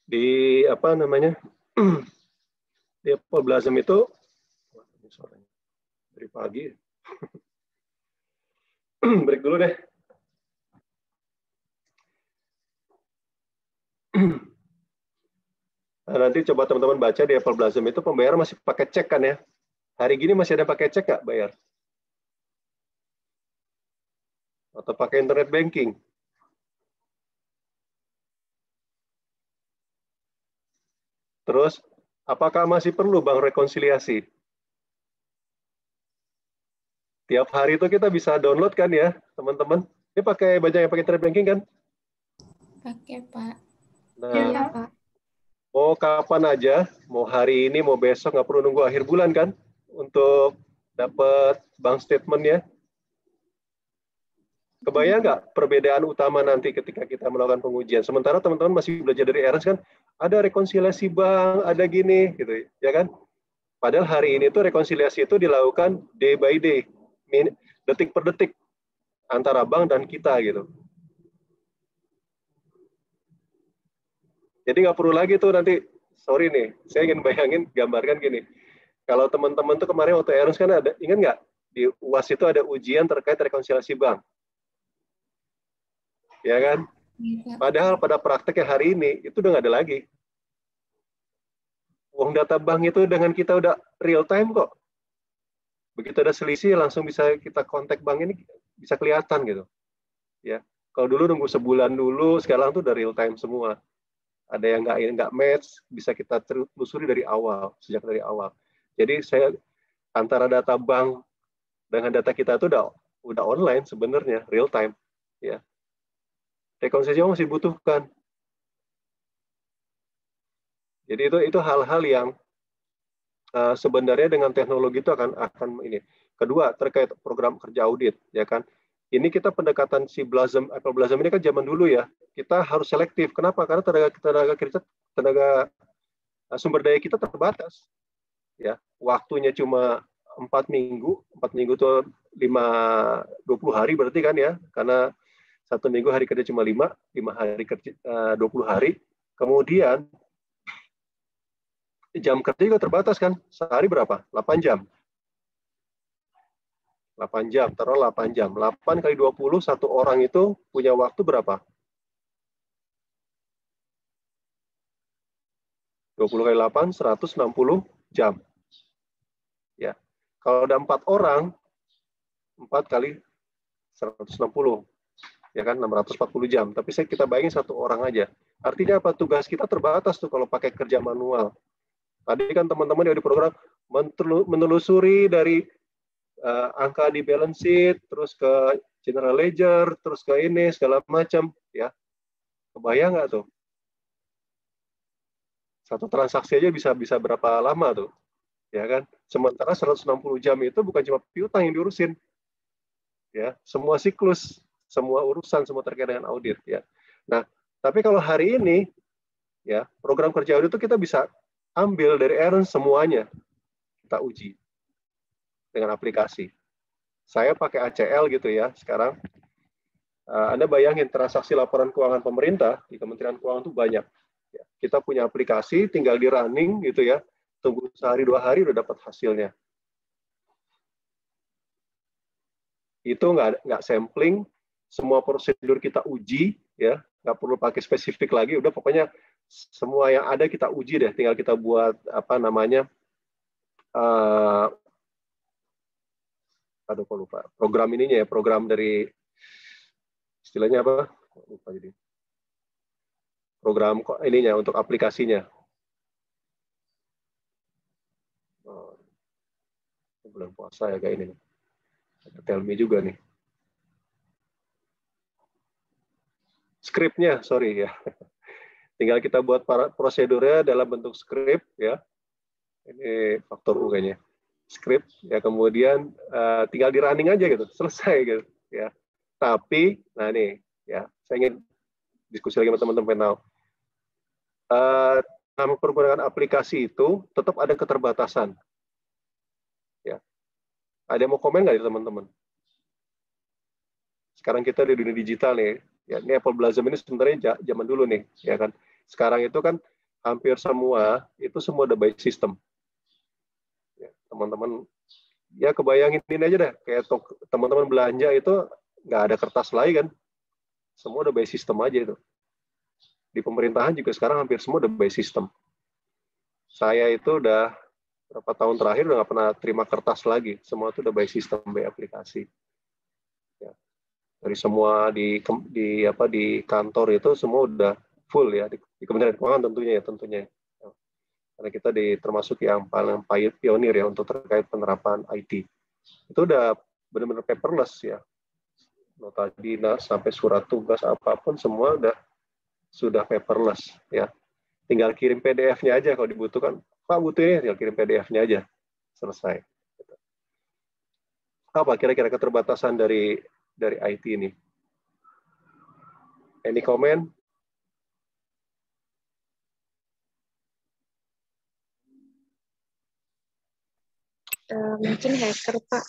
Di di Apple Blossom itu dari pagi break dulu deh. Nah, nanti coba teman-teman baca di Apple Blossom itu pembayaran masih pakai cek kan ya. Hari gini masih ada pakai cek nggak bayar? Atau pakai internet banking? Terus, apakah masih perlu bank rekonsiliasi? Tiap hari itu kita bisa download kan ya, teman-teman? Ini pakai banyak yang pakai internet banking kan? Pakai, Pak. Nah, Iya, Pak. mau kapan aja, mau hari ini, mau besok, nggak perlu nunggu akhir bulan kan? Untuk dapat bank statement-nya. Kebayang nggak perbedaan utama nanti ketika kita melakukan pengujian? Sementara teman-teman masih belajar dari Ernst kan, ada rekonsiliasi bank, ada gini, gitu ya kan? Padahal hari ini tuh rekonsiliasi itu dilakukan day by day, detik per detik antara bank dan kita gitu. Jadi nggak perlu lagi tuh nanti, sorry nih, saya ingin bayangin, gambarkan gini. Kalau teman-teman tuh kemarin waktu Ernst kan ada, ingat nggak? Di UAS itu ada ujian terkait rekonsiliasi bank. Ya kan? Padahal pada prakteknya hari ini, itu udah nggak ada lagi. Uang data bank itu dengan kita udah real time kok. Begitu ada selisih, langsung bisa kita kontak bank ini, bisa kelihatan gitu. Ya, kalau dulu nunggu sebulan dulu, sekarang tuh udah real time semua. Ada yang nggak match, bisa kita telusuri dari awal, sejak dari awal. Jadi saya antara data bank dengan data kita itu udah online sebenarnya, real time. Ya, rekonsiliasi masih dibutuhkan. Jadi itu hal-hal yang sebenarnya dengan teknologi itu akan ini. Kedua terkait program kerja audit, ya kan? Ini kita pendekatan si Blossom, Apple Blossom ini kan zaman dulu ya. Kita harus selektif. Kenapa? Karena tenaga sumber daya kita terbatas. Ya, waktunya cuma 4 minggu. 4 minggu itu 20 hari berarti kan ya. Karena 1 minggu hari kerja cuma 5 hari kerja 20 hari. Kemudian jam kerja juga terbatas kan. Sehari berapa? 8 jam. 8 jam, taruh 8 jam. 8 kali 20, satu orang itu punya waktu berapa? 20 kali 8, 160 jam. Ya. Kalau ada 4 orang, 4 kali 160. Ya kan, 640 jam. Tapi kita bayangin satu orang aja. Artinya apa? Tugas kita terbatas tuh kalau pakai kerja manual. Tadi kan teman-teman yang di program menelusuri dari angka di balance sheet, terus ke general ledger, terus ke ini segala macam, ya. Kebayang nggak tuh? Satu transaksi aja bisa berapa lama tuh, ya kan? Sementara 160 jam itu bukan cuma piutang yang diurusin, ya. Semua siklus, semua urusan, semua terkait dengan audit, ya. Nah, tapi kalau hari ini, ya, program kerja audit itu kita bisa ambil dari Ernst semuanya, kita uji dengan aplikasi. Saya pakai ACL gitu ya sekarang. Anda bayangin transaksi laporan keuangan pemerintah di Kementerian Keuangan itu banyak. Ya, kita punya aplikasi, tinggal di running gitu ya, tunggu sehari 2 hari udah dapat hasilnya. Itu nggak sampling, semua prosedur kita uji, ya, nggak perlu pakai spesifik lagi, udah pokoknya semua yang ada kita uji deh, tinggal kita buat apa namanya, aduh kok lupa, program ininya ya, program dari istilahnya apa? Lupa jadi. Program ininya untuk aplikasinya. Bulan puasa ya kayak ini. Tell me juga nih. Skripnya, sorry ya. Tinggal kita buat prosedurnya dalam bentuk skrip ya. Ini faktor U kayaknya. Skrip ya, kemudian tinggal di running aja gitu, selesai gitu ya. Tapi nah nih ya, saya ingin diskusi lagi sama teman-teman pengen tahu. Pergunakan aplikasi itu tetap ada keterbatasan. Ya. Ada yang mau komen nggak teman-teman? Sekarang kita di dunia digital nih. Ya, ini Apple Blossom ini sebenarnya zaman dulu nih, ya kan. Sekarang itu kan hampir semua itu semua udah by system. Ya, teman-teman, ya kebayangin ini aja deh, kayak teman-teman belanja itu nggak ada kertas lagi kan, semua udah by system aja itu. Di pemerintahan juga sekarang hampir semua udah by system. Saya itu udah berapa tahun terakhir udah nggak pernah terima kertas lagi, semua itu udah by system, by aplikasi. Ya. Dari semua di kantor itu semua udah full ya, di Kementerian Keuangan tentunya ya. Karena kita termasuk yang paling pionir ya untuk terkait penerapan IT. Itu udah benar-benar paperless ya. Nota dinas sampai surat tugas apapun semua sudah paperless ya. Tinggal kirim PDF-nya aja kalau dibutuhkan. Pak butuh ini, tinggal kirim PDF-nya aja. Selesai. Apa kira-kira keterbatasan dari IT ini? Any comment? Mungkin hacker, Pak,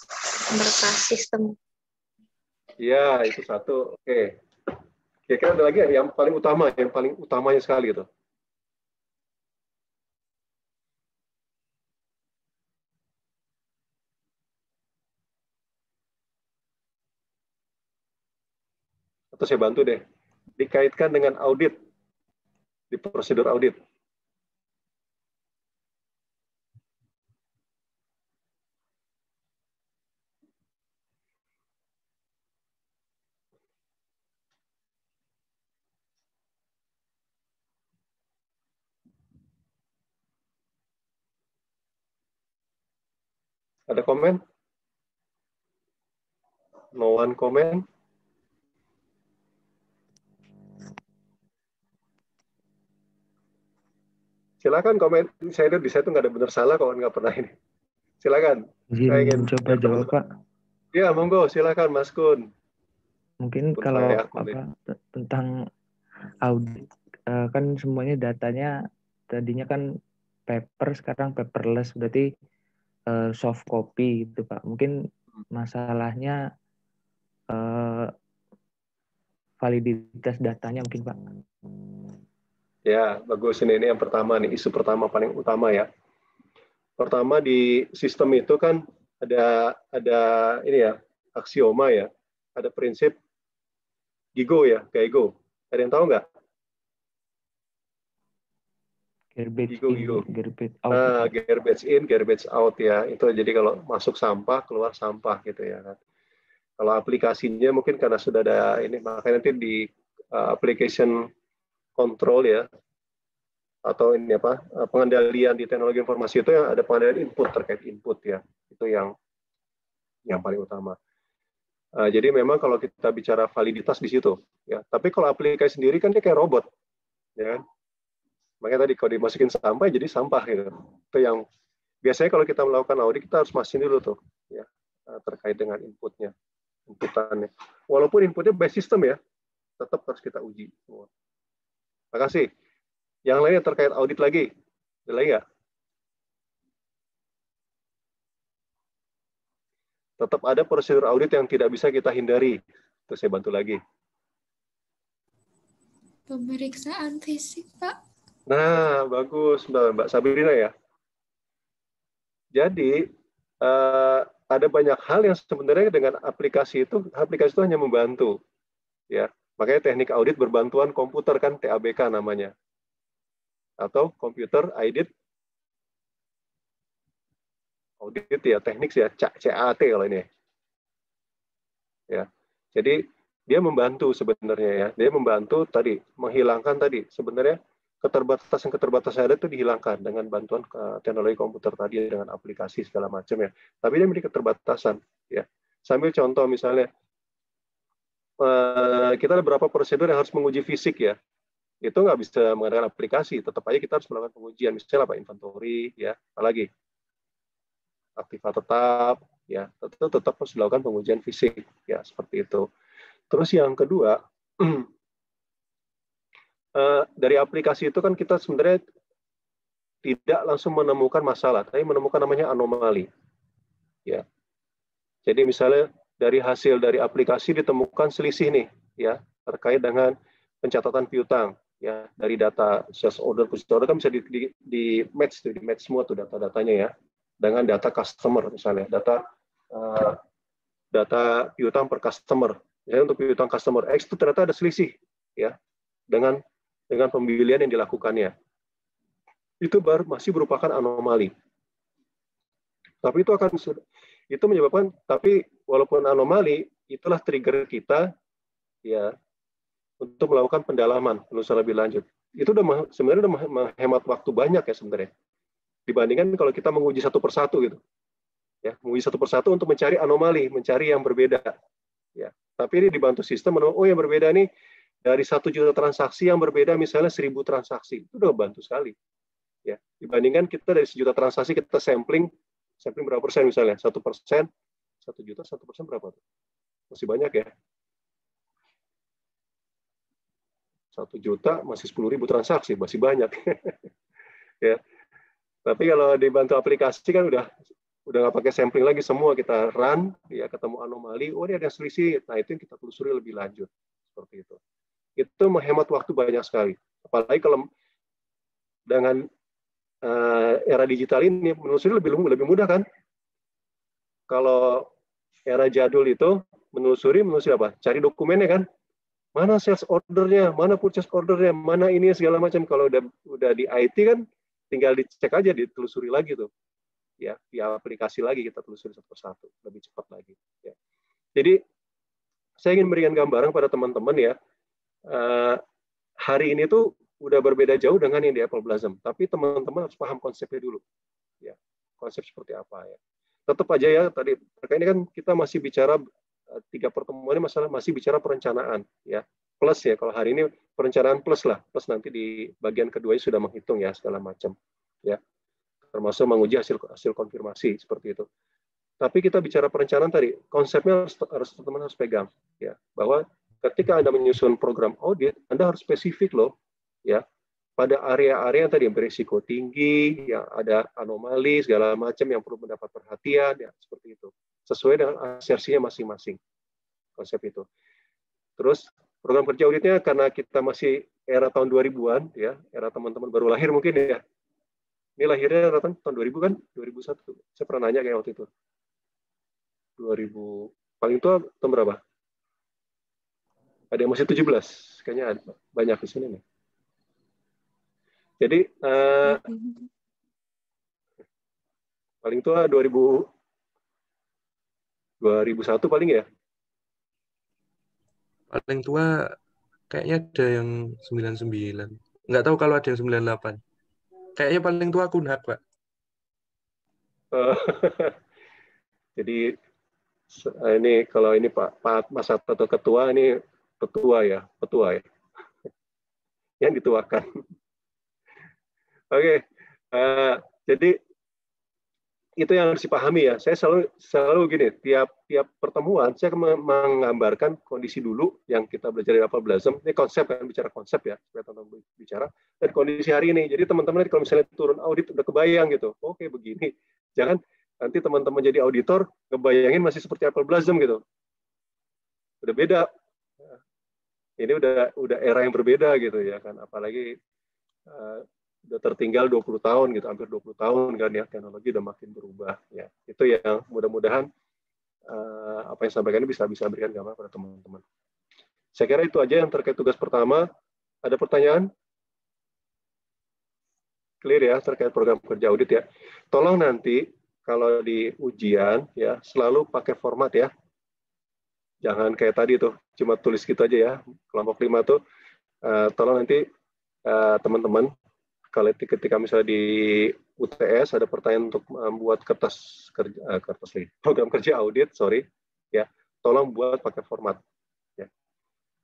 meretas sistem. Ya, itu satu. Oke. Kira-kira ada lagi yang paling utamanya sekali itu. Atau saya bantu deh. Dikaitkan dengan audit, di prosedur audit. Ada komen? No one comment? Silakan komen. Saya tuh nggak ada benar salah kalau nggak pernah ini. Silakan. Saya ingin coba jawab, Pak. Ya, monggo. Silakan, Mas Kun. Mungkin kalau tentang audit, kan semuanya datanya tadinya kan paper, sekarang paperless, berarti soft copy gitu, Pak. Mungkin masalahnya validitas datanya mungkin, Pak. Ya, bagus. Ini yang pertama nih, isu pertama paling utama ya. Pertama di sistem itu kan ada ini ya, aksioma ya. Ada prinsip GIGO ya, GIGO. Ada yang tahu nggak? Garbage out. Garbage in, garbage out ya. Itu jadi kalau masuk sampah, keluar sampah gitu ya kan. Kalau aplikasinya mungkin karena sudah ada ini, makanya nanti di application control ya, atau ini apa, pengendalian di teknologi informasi itu yang ada pengendalian input, terkait input ya. Itu yang paling utama. Jadi memang kalau kita bicara validitas di situ ya. Tapi kalau aplikasi sendiri kan dia kayak robot ya. Makanya tadi kalau dimasukin sampah jadi sampah gitu. Itu yang biasanya kalau kita melakukan audit kita harus masukin dulu tuh ya, terkait dengan inputannya. Walaupun inputnya by system ya, tetap harus kita uji semua. Terima kasih. Yang lainnya terkait audit lagi. Ada lagi nggak? Tetap ada prosedur audit yang tidak bisa kita hindari. Itu saya bantu lagi. Pemeriksaan fisik, Pak. Nah, bagus Mbak Sabrina ya. Jadi ada banyak hal yang sebenarnya dengan aplikasi itu hanya membantu, ya. Makanya teknik audit berbantuan komputer kan, TABK namanya, atau computer aided audit ya, teknik ya, CAT kalau ini. Ya, jadi dia membantu sebenarnya ya, dia membantu tadi menghilangkan tadi sebenarnya keterbatasan ada itu dihilangkan dengan bantuan teknologi komputer tadi dengan aplikasi segala macam ya. Tapi dia memiliki keterbatasan ya. Sambil contoh misalnya kita ada beberapa prosedur yang harus menguji fisik ya. Itu nggak bisa menggunakan aplikasi, tetap aja kita harus melakukan pengujian. Misalnya apa, inventory ya, apalagi aktiva tetap ya, tetap harus dilakukan pengujian fisik ya, seperti itu. Terus yang kedua, dari aplikasi itu kan kita sebenarnya tidak langsung menemukan masalah, tapi menemukan namanya anomali. Ya. Jadi misalnya dari hasil dari aplikasi ditemukan selisih nih, ya, terkait dengan pencatatan piutang, ya, dari data sales order, purchase order kan bisa di match semua tuh data-datanya ya, dengan data customer misalnya, data piutang per customer. Misalnya untuk piutang customer X itu ternyata ada selisih, ya, dengan pembelian yang dilakukannya. Itu baru masih merupakan anomali. Tapi itu menyebabkan, tapi walaupun anomali, itulah trigger kita ya untuk melakukan pendalaman, penelusuran lebih lanjut. Itu sebenarnya udah menghemat waktu banyak ya sebenarnya. Dibandingkan kalau kita menguji satu persatu gitu. Ya, menguji satu persatu untuk mencari anomali, mencari yang berbeda. Ya. Tapi ini dibantu sistem, oh yang berbeda nih dari 1 juta transaksi yang berbeda misalnya 1.000 transaksi. Itu udah bantu sekali. Ya, dibandingkan kita dari 1 juta transaksi kita sampling berapa persen misalnya, 1%, 1 juta, 1% berapa tuh? Masih banyak ya. 1 juta masih 10.000 transaksi, masih banyak. Ya. Tapi kalau dibantu aplikasi kan udah nggak pakai sampling lagi, semua kita run, ya ketemu anomali, oh ini ada selisih, nah itu yang kita telusuri lebih lanjut, seperti itu. Itu menghemat waktu banyak sekali. Apalagi kalau dengan era digital ini menelusuri lebih mudah kan? Kalau era jadul itu menelusuri apa? Cari dokumennya kan? Mana sales ordernya, mana purchase ordernya, mana ini segala macam. Kalau udah di IT kan tinggal dicek aja, ditelusuri lagi tuh. Ya, via aplikasi lagi kita telusuri satu persatu, lebih cepat lagi. Ya. Jadi saya ingin berikan gambaran pada teman-teman ya. Hari ini tuh udah berbeda jauh dengan yang di Apple Blossom, tapi teman-teman harus paham konsepnya dulu. Ya, konsep seperti apa ya. Tetap aja ya tadi ini kan kita masih bicara 3 pertemuan ini masih bicara perencanaan ya. Plus ya, kalau hari ini perencanaan plus lah, plus nanti di bagian keduanya sudah menghitung ya segala macam ya. Termasuk menguji hasil konfirmasi seperti itu. Tapi kita bicara perencanaan tadi, konsepnya teman-teman harus pegang ya, bahwa ketika Anda menyusun program audit, Anda harus spesifik loh ya pada area-area yang tadi yang berisiko tinggi, yang ada anomali segala macam yang perlu mendapat perhatian ya, seperti itu. Sesuai dengan asersinya masing-masing. Konsep itu. Terus program kerja auditnya karena kita masih era tahun 2000-an ya, era teman-teman baru lahir mungkin ya. Ini lahirnya tahun 2000 kan? 2001. Saya pernah nanya kayak waktu itu. 2000 paling tua tahun berapa? Ada yang masih 17. Kayaknya banyak di sini nih. Jadi paling tua 2001 paling ya. Paling tua kayaknya ada yang 99. Nggak tahu kalau ada yang 98. Kayaknya paling tua Kunhak, Pak. Jadi ini kalau ini Pak Mas atau ketua ini petua ya. Yang dituakan. Oke. Jadi itu yang harus dipahami ya. Saya selalu gini, tiap pertemuan saya akan menggambarkan kondisi dulu yang kita belajar dari Apple Blossom. Ini konsep kan, bicara konsep ya, supaya teman-teman bicara. Dan kondisi hari ini. Jadi teman-teman kalau misalnya turun audit udah kebayang gitu. Oke, begini. Jangan nanti teman-teman jadi auditor kebayangin masih seperti Apple Blossom gitu. Udah beda. Ini udah era yang berbeda gitu ya kan. Apalagi udah tertinggal 20 tahun gitu, hampir 20 tahun kan ya, teknologi udah makin berubah ya. Itu yang mudah-mudahan apa yang sampaikan ini bisa berikan gambaran pada teman-teman. Saya kira itu aja yang terkait tugas pertama. Ada pertanyaan? Clear ya terkait program kerja audit ya. Tolong nanti kalau di ujian ya selalu pakai format ya. Jangan kayak tadi tuh cuma tulis gitu aja ya. Kelompok 5 tuh tolong nanti teman-teman kalau ketika misalnya di UTS ada pertanyaan untuk membuat program kerja audit, ya, tolong buat pakai format. Ya.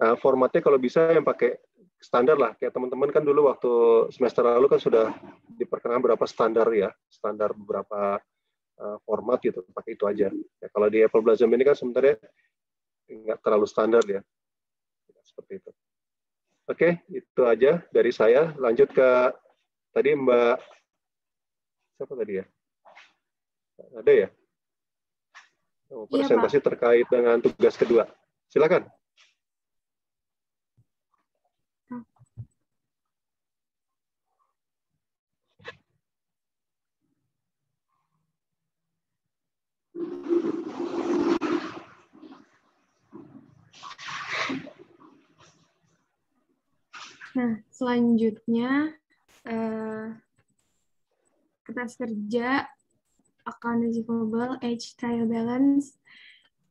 Nah, formatnya kalau bisa yang pakai standar lah, kayak teman-teman kan dulu waktu semester lalu kan sudah diperkenalkan berapa standar ya, standar beberapa format gitu, pakai itu aja. Ya, kalau di Apple Blossom ini kan sebenarnya nggak terlalu standar ya, seperti itu. Oke, itu aja dari saya. Lanjut ke tadi Mbak, siapa tadi ya? Ada ya? Presentasi Iya, Pak. terkait dengan tugas kedua. Silakan. Nah, selanjutnya kertas kerja account receivable, age trial balance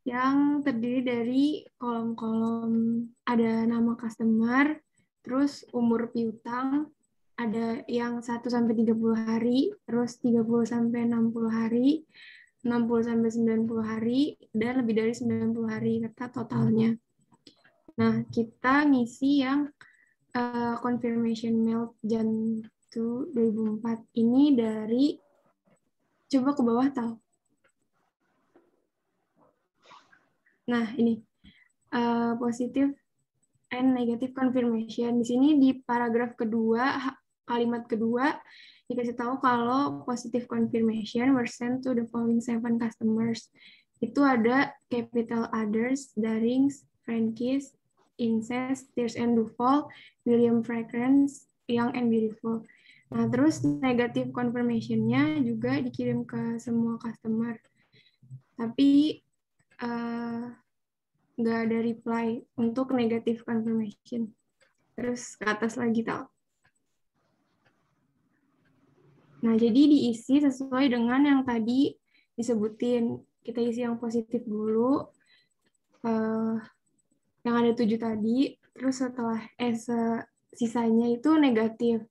yang terdiri dari kolom-kolom ada nama customer, terus umur piutang, ada yang 1 sampai 30 hari, terus 30 sampai 60 hari, 60 sampai 90 hari, dan lebih dari 90 hari serta totalnya. Nah, kita ngisi yang confirmation mail Jan 2004 ini dari, coba ke bawah tahu. Nah, ini positive and negative confirmation. Di sini di paragraf kedua, kalimat kedua, dikasih tahu kalau positive confirmation were sent to the following 7 customers. Itu ada Capital Others, Darings, Frankie's, Incest, Tears and Duval, William Fragrance, Young and Beautiful. Nah, terus negative confirmation-nya juga dikirim ke semua customer. Tapi nggak ada reply untuk negative confirmation. Terus ke atas lagi tahu. Nah, jadi diisi sesuai dengan yang tadi disebutin. Kita isi yang positif dulu, yang ada 7 tadi, terus setelah sisanya itu negatif.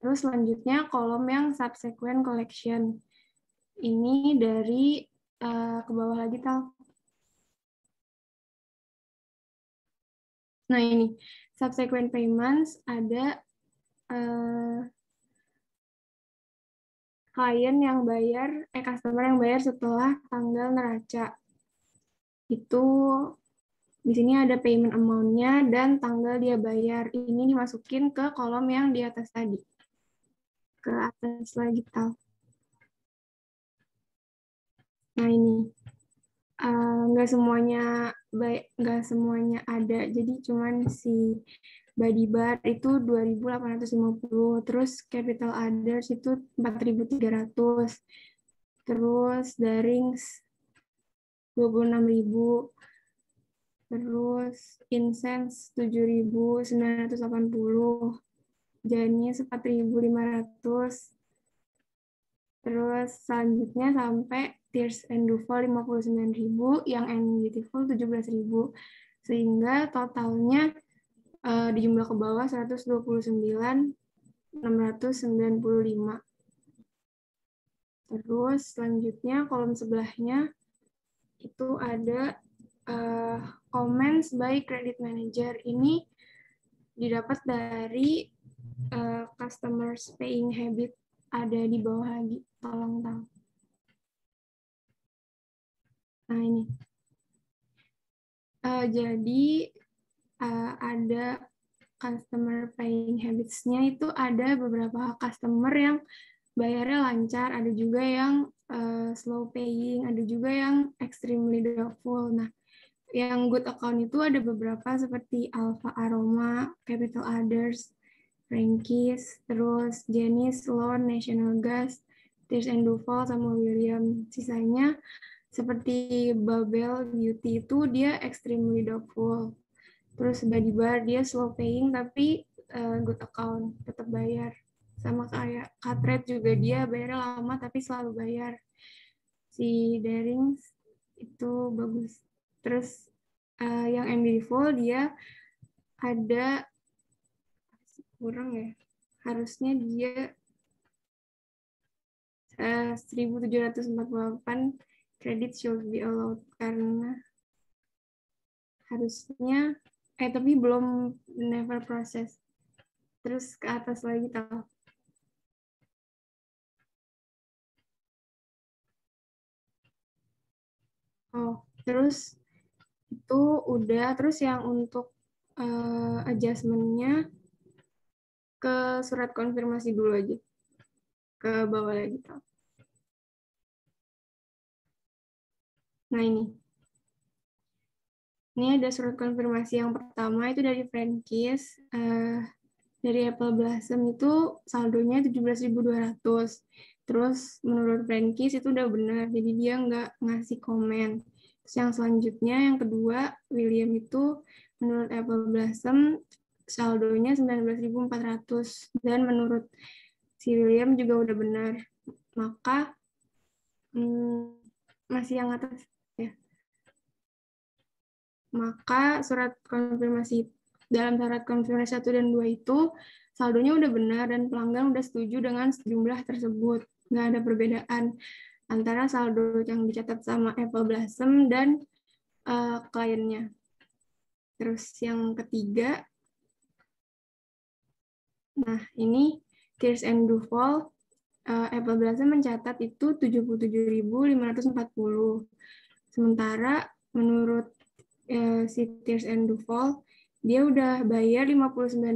Terus selanjutnya kolom yang subsequent collection. Ini dari ke bawah lagi tahu. Nah, ini subsequent payments ada klien yang bayar, customer yang bayar setelah tanggal neraca. Itu di sini ada payment amount-nya dan tanggal dia bayar. Ini dimasukin ke kolom yang di atas tadi. Ke atas lagi tahu. Nah, ini nggak semuanya ada. Jadi cuman si body bar itu 2.850, terus capital others itu 4.300, terus darings 26.000, terus incense 7.980, Janice 4.500, terus selanjutnya sampai Tears and Duval 59.000, yang and Beautiful 17.000, sehingga totalnya di jumlah ke bawah 129.695. Terus selanjutnya kolom sebelahnya itu ada comments by credit manager. Ini didapat dari customers paying habit, ada di bawah lagi, tolong tahu. Nah, ini. Jadi ada customer paying habits-nya itu ada beberapa customer yang bayarnya lancar, ada juga yang slow paying, ada juga yang extremely doubtful. Nah, yang good account itu ada beberapa seperti Alpha Aroma, Capital Others, Frankis, terus Janice, Lone, National Gas, Tears and Duval, sama William. Sisanya seperti Babel Beauty itu dia extremely doubtful. Terus Buddy Bar dia slow paying tapi good account, tetap bayar. Sama kayak Cartwright juga dia bayarnya lama tapi selalu bayar. Si Darings itu bagus. Terus yang MD default dia ada kurang ya. Harusnya dia 1748 credit should be allowed karena harusnya tapi belum never process. Terus ke atas lagi tahu. Oh, terus itu udah. Terus yang untuk adjustment-nya ke surat konfirmasi dulu aja. Ke bawah lagi tahu. Nah ini ada surat konfirmasi yang pertama itu dari Frankis. Dari Apple Blossom itu saldonya 17.200. Terus menurut Frankis itu udah benar, jadi dia nggak ngasih komen. Terus yang selanjutnya, yang kedua, William itu menurut Apple Blossom saldonya 19.400. Dan menurut si William juga udah benar. Maka masih yang atas ya. Maka dalam syarat konfirmasi 1 dan 2 itu saldonya udah benar dan pelanggan udah setuju dengan jumlah tersebut. Nggak ada perbedaan antara saldo yang dicatat sama Apple Blossom dan kliennya. Terus yang ketiga, nah ini Tears and Duval, Apple Blossom mencatat itu 77.540. Sementara menurut si Tears and Duval, dia udah bayar 59.000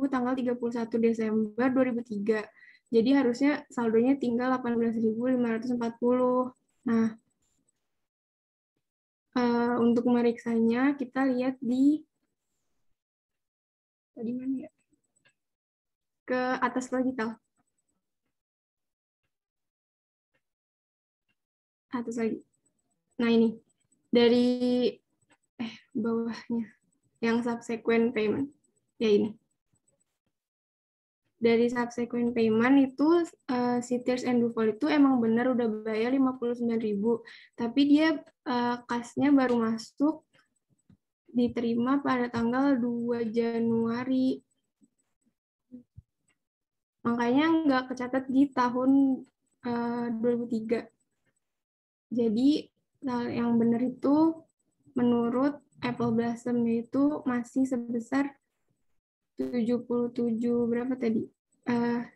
tanggal 31 Desember 2003. Jadi harusnya saldonya tinggal 18.540. Nah, untuk meriksanya kita lihat di tadi mana ya? Ke atas lagi tal. Atas lagi. Nah, ini dari bawahnya. Yang subsequent payment. Ya ini. Dari subsequent payment itu si Tears and Duval itu emang benar udah bayar 59.000. Tapi dia kasnya baru masuk diterima pada tanggal 2 Januari. Makanya nggak kecatat di tahun 2003. Jadi yang benar itu menurut Apple Blossom itu masih sebesar 77 berapa tadi?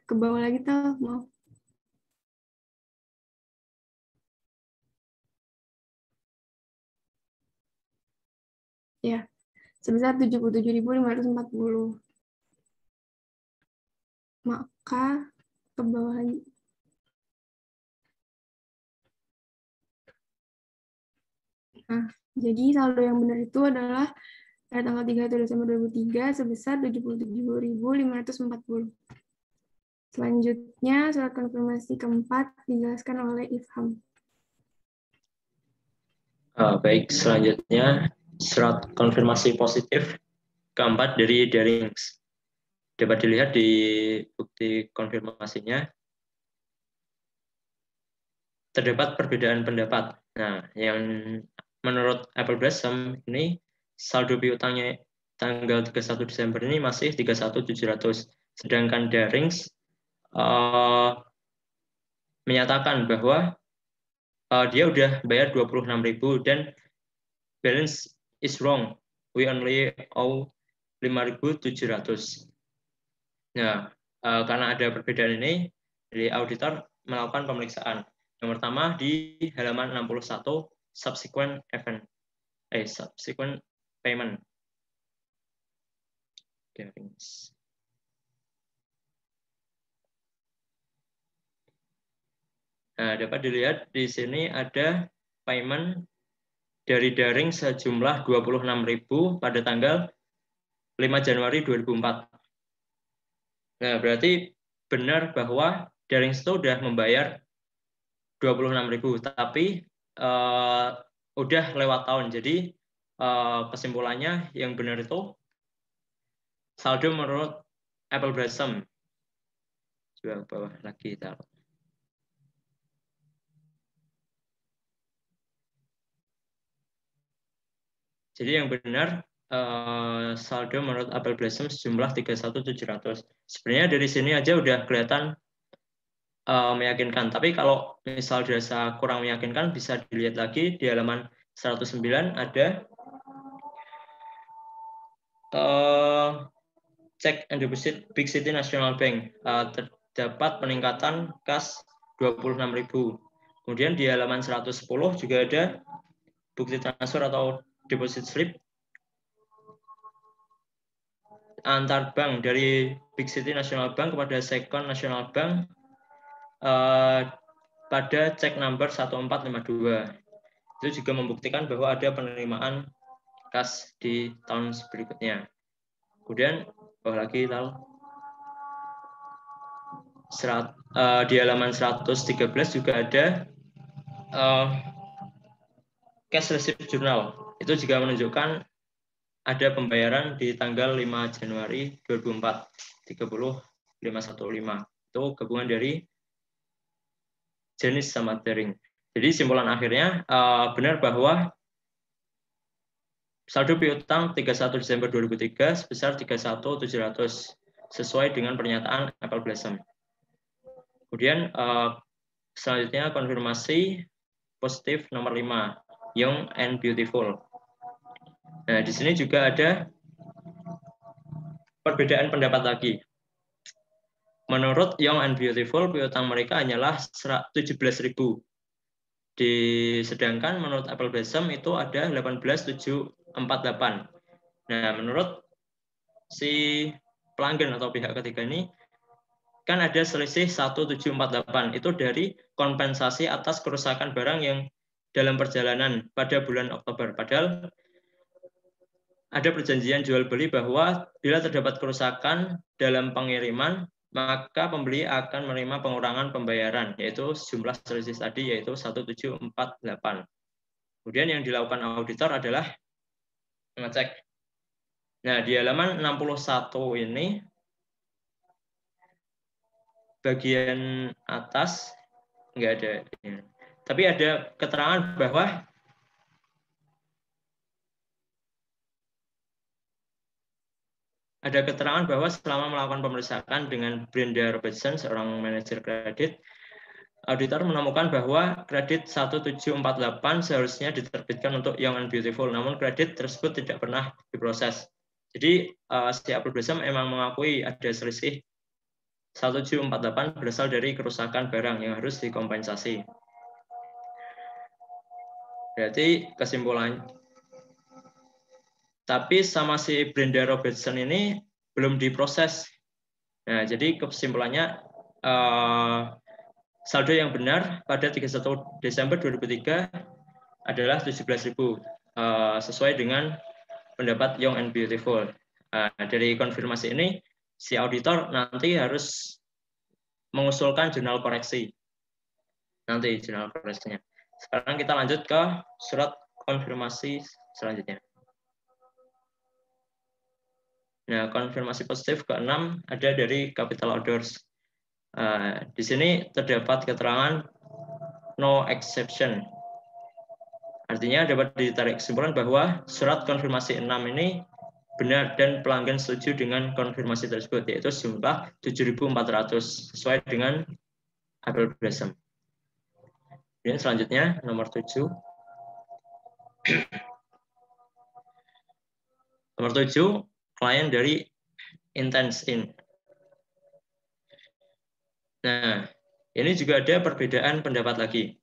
Ke bawah lagi tuh mau. Ya, sebesar 77.540. Maka ke bawah lagi. Nah, jadi saldo yang benar itu adalah pada tanggal 31 Desember 2003 sebesar 77.540. Selanjutnya, surat konfirmasi keempat dijelaskan oleh Ifham. Baik, selanjutnya surat konfirmasi positif keempat dari Darings. Dapat dilihat di bukti konfirmasinya. Terdapat perbedaan pendapat. Nah, yang menurut Apple Blossom ini saldo piutangnya tanggal 31 Desember ini masih 31.700. Sedangkan Darings menyatakan bahwa dia udah bayar 26.000 dan balance is wrong. We only owe 5.700. Nah, karena ada perbedaan ini, dari auditor melakukan pemeriksaan. Yang pertama di halaman 61 subsequent payment. Nah, dapat dilihat di sini ada payment dari Daring sejumlah 26.000 pada tanggal 5 Januari 2004. Nah, berarti benar bahwa Darings itu udah membayar 26.000, tapi udah lewat tahun. Jadi kesimpulannya yang benar itu saldo menurut Apple Blossom. Coba bawah lagi taruh. Jadi yang benar saldo menurut Apple Blossom sejumlah 31.700. Sebenarnya dari sini aja udah kelihatan meyakinkan. Tapi kalau misal dirasa kurang meyakinkan, bisa dilihat lagi di halaman 109 ada cek and deposit Big City National Bank. Terdapat peningkatan kas 26.000. Kemudian di halaman 110 juga ada bukti transfer atau deposit slip antar bank dari Big City National Bank kepada Second National Bank pada cek number 1452. Itu juga membuktikan bahwa ada penerimaan kas di tahun berikutnya. Kemudian bawah lagi di halaman 113 juga ada cash receipt journal. Itu juga menunjukkan ada pembayaran di tanggal 5 Januari 2004, 30.515. Itu gabungan dari Jenis sama Daring. Jadi simpulan akhirnya benar bahwa saldo piutang 31 Desember 2003 sebesar 31.700 sesuai dengan pernyataan Apple Blossom. Kemudian selanjutnya konfirmasi positif nomor 5, Young and Beautiful. Nah, di sini juga ada perbedaan pendapat lagi. Menurut Young and Beautiful, piutang mereka hanyalah 17.000. Sedangkan menurut Apple Blossom itu ada 18.748. Nah, menurut si pelanggan atau pihak ketiga ini, kan ada selisih 1748. Itu dari kompensasi atas kerusakan barang yang dalam perjalanan pada bulan Oktober. Padahal ada perjanjian jual beli bahwa bila terdapat kerusakan dalam pengiriman, maka pembeli akan menerima pengurangan pembayaran, yaitu jumlah selisih tadi, yaitu 1748. Kemudian yang dilakukan auditor adalah mengecek. Nah, di halaman 61 ini, bagian atas, nggak ada. Tapi ada keterangan bahwa selama melakukan pemeriksaan dengan Brenda Robertson, seorang manajer kredit, auditor menemukan bahwa kredit 1748 seharusnya diterbitkan untuk Young and Beautiful, namun kredit tersebut tidak pernah diproses. Jadi si Apple Blossom memang mengakui ada selisih 1748 berasal dari kerusakan barang yang harus dikompensasi. Berarti kesimpulan. Tapi sama si Brenda Robertson ini belum diproses. Nah, jadi kesimpulannya saldo yang benar pada 31 Desember 2003 adalah 17.000, sesuai dengan pendapat Young and Beautiful. Dari konfirmasi ini, si auditor nanti harus mengusulkan jurnal koreksi. Nanti jurnal koreksinya. Sekarang kita lanjut ke surat konfirmasi selanjutnya. Nah, konfirmasi positif ke-6 ada dari capital orders. Di sini terdapat keterangan no exception. Artinya dapat ditarik kesimpulan bahwa surat konfirmasi 6 ini benar dan pelanggan setuju dengan konfirmasi tersebut, yaitu jumlah 7.400 sesuai dengan Apple Blossom. Kemudian selanjutnya nomor 7. Nomor 7, klien dari Intense In. Nah, ini juga ada perbedaan pendapat lagi.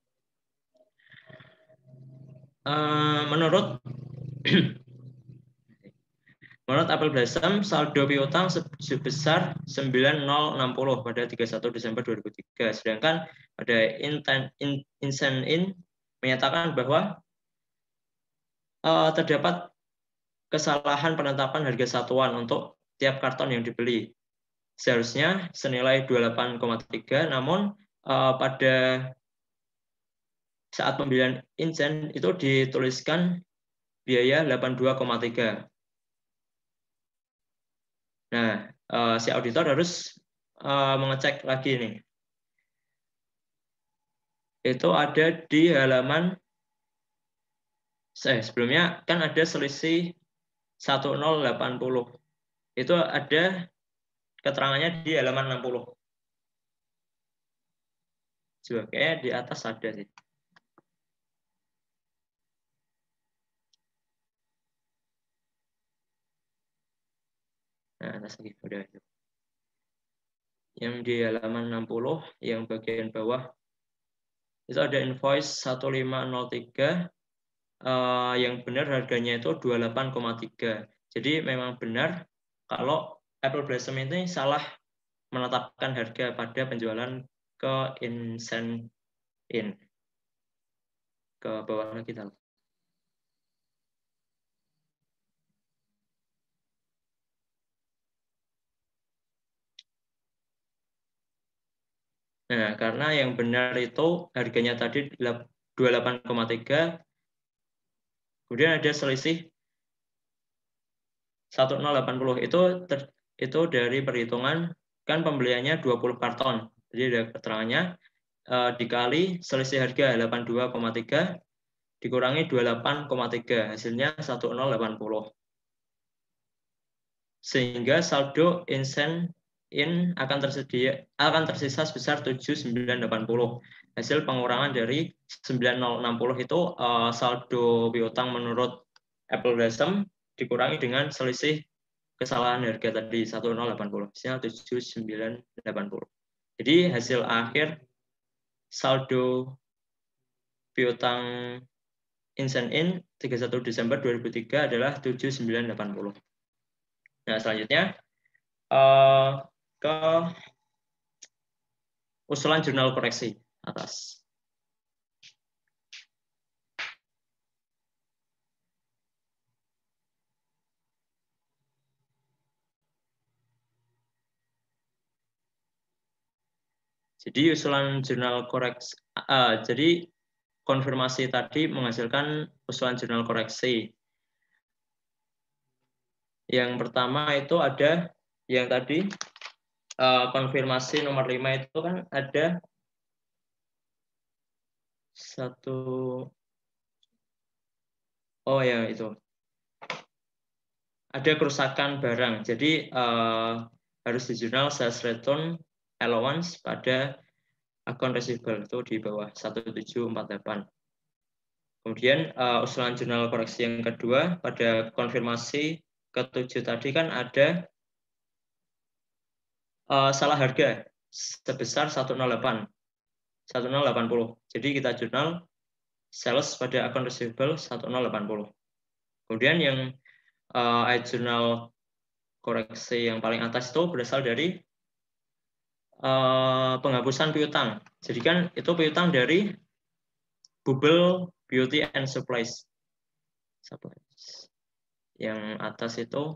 Menurut Apple Blossom, saldo piutang sebesar 9.060 pada 31 Desember 2003. Sedangkan ada Intense In menyatakan bahwa terdapat kesalahan penetapan harga satuan untuk tiap karton yang dibeli. seharusnya senilai 28,3, namun pada saat pembelian Insen itu dituliskan biaya 82,3. Nah, si auditor harus mengecek lagi nih. Itu ada di halaman sebelumnya kan ada selisih 1080. Itu ada keterangannya di halaman 60. Coba kayak di atas ada sih. Nah, atas lagi udah itu. Yang di halaman 60 yang bagian bawah itu ada invoice 1503 yang benar harganya itu 28,3. Jadi memang benar kalau Apple Blossom ini salah menetapkan harga pada penjualan ke Insen In. Ke bawah lagi kita. Nah, karena yang benar itu harganya tadi 28,3, kemudian ada selisih 1080. Itu dari perhitungan kan pembeliannya 20 karton. Jadi ada keterangannya dikali selisih harga 82,3 dikurangi 28,3, hasilnya 1080. Sehingga saldo Insen In akan tersisa sebesar 7980. Hasil pengurangan dari 9060 itu saldo piutang menurut Apple Blossom dikurangi dengan selisih kesalahan harga tadi 1080, hasilnya 7980. Jadi hasil akhir saldo piutang Insen In 31 Desember 2003 adalah 7980. Nah, selanjutnya ke usulan jurnal koreksi atas. Jadi usulan jurnal koreksi, jadi konfirmasi tadi menghasilkan usulan jurnal koreksi. Yang pertama itu ada yang tadi konfirmasi nomor 5 itu kan ada itu ada kerusakan barang. Jadi harus di jurnal sales return allowance pada akun receivable itu di bawah 1748. Kemudian usulan jurnal koreksi yang kedua pada konfirmasi ke-7 tadi kan ada salah harga sebesar 180. Jadi kita jurnal sales pada akun receivable 1080. Kemudian yang jurnal koreksi yang paling atas itu berasal dari penghapusan piutang. Jadi kan itu piutang dari Bubble Beauty and Supplies. Yang atas itu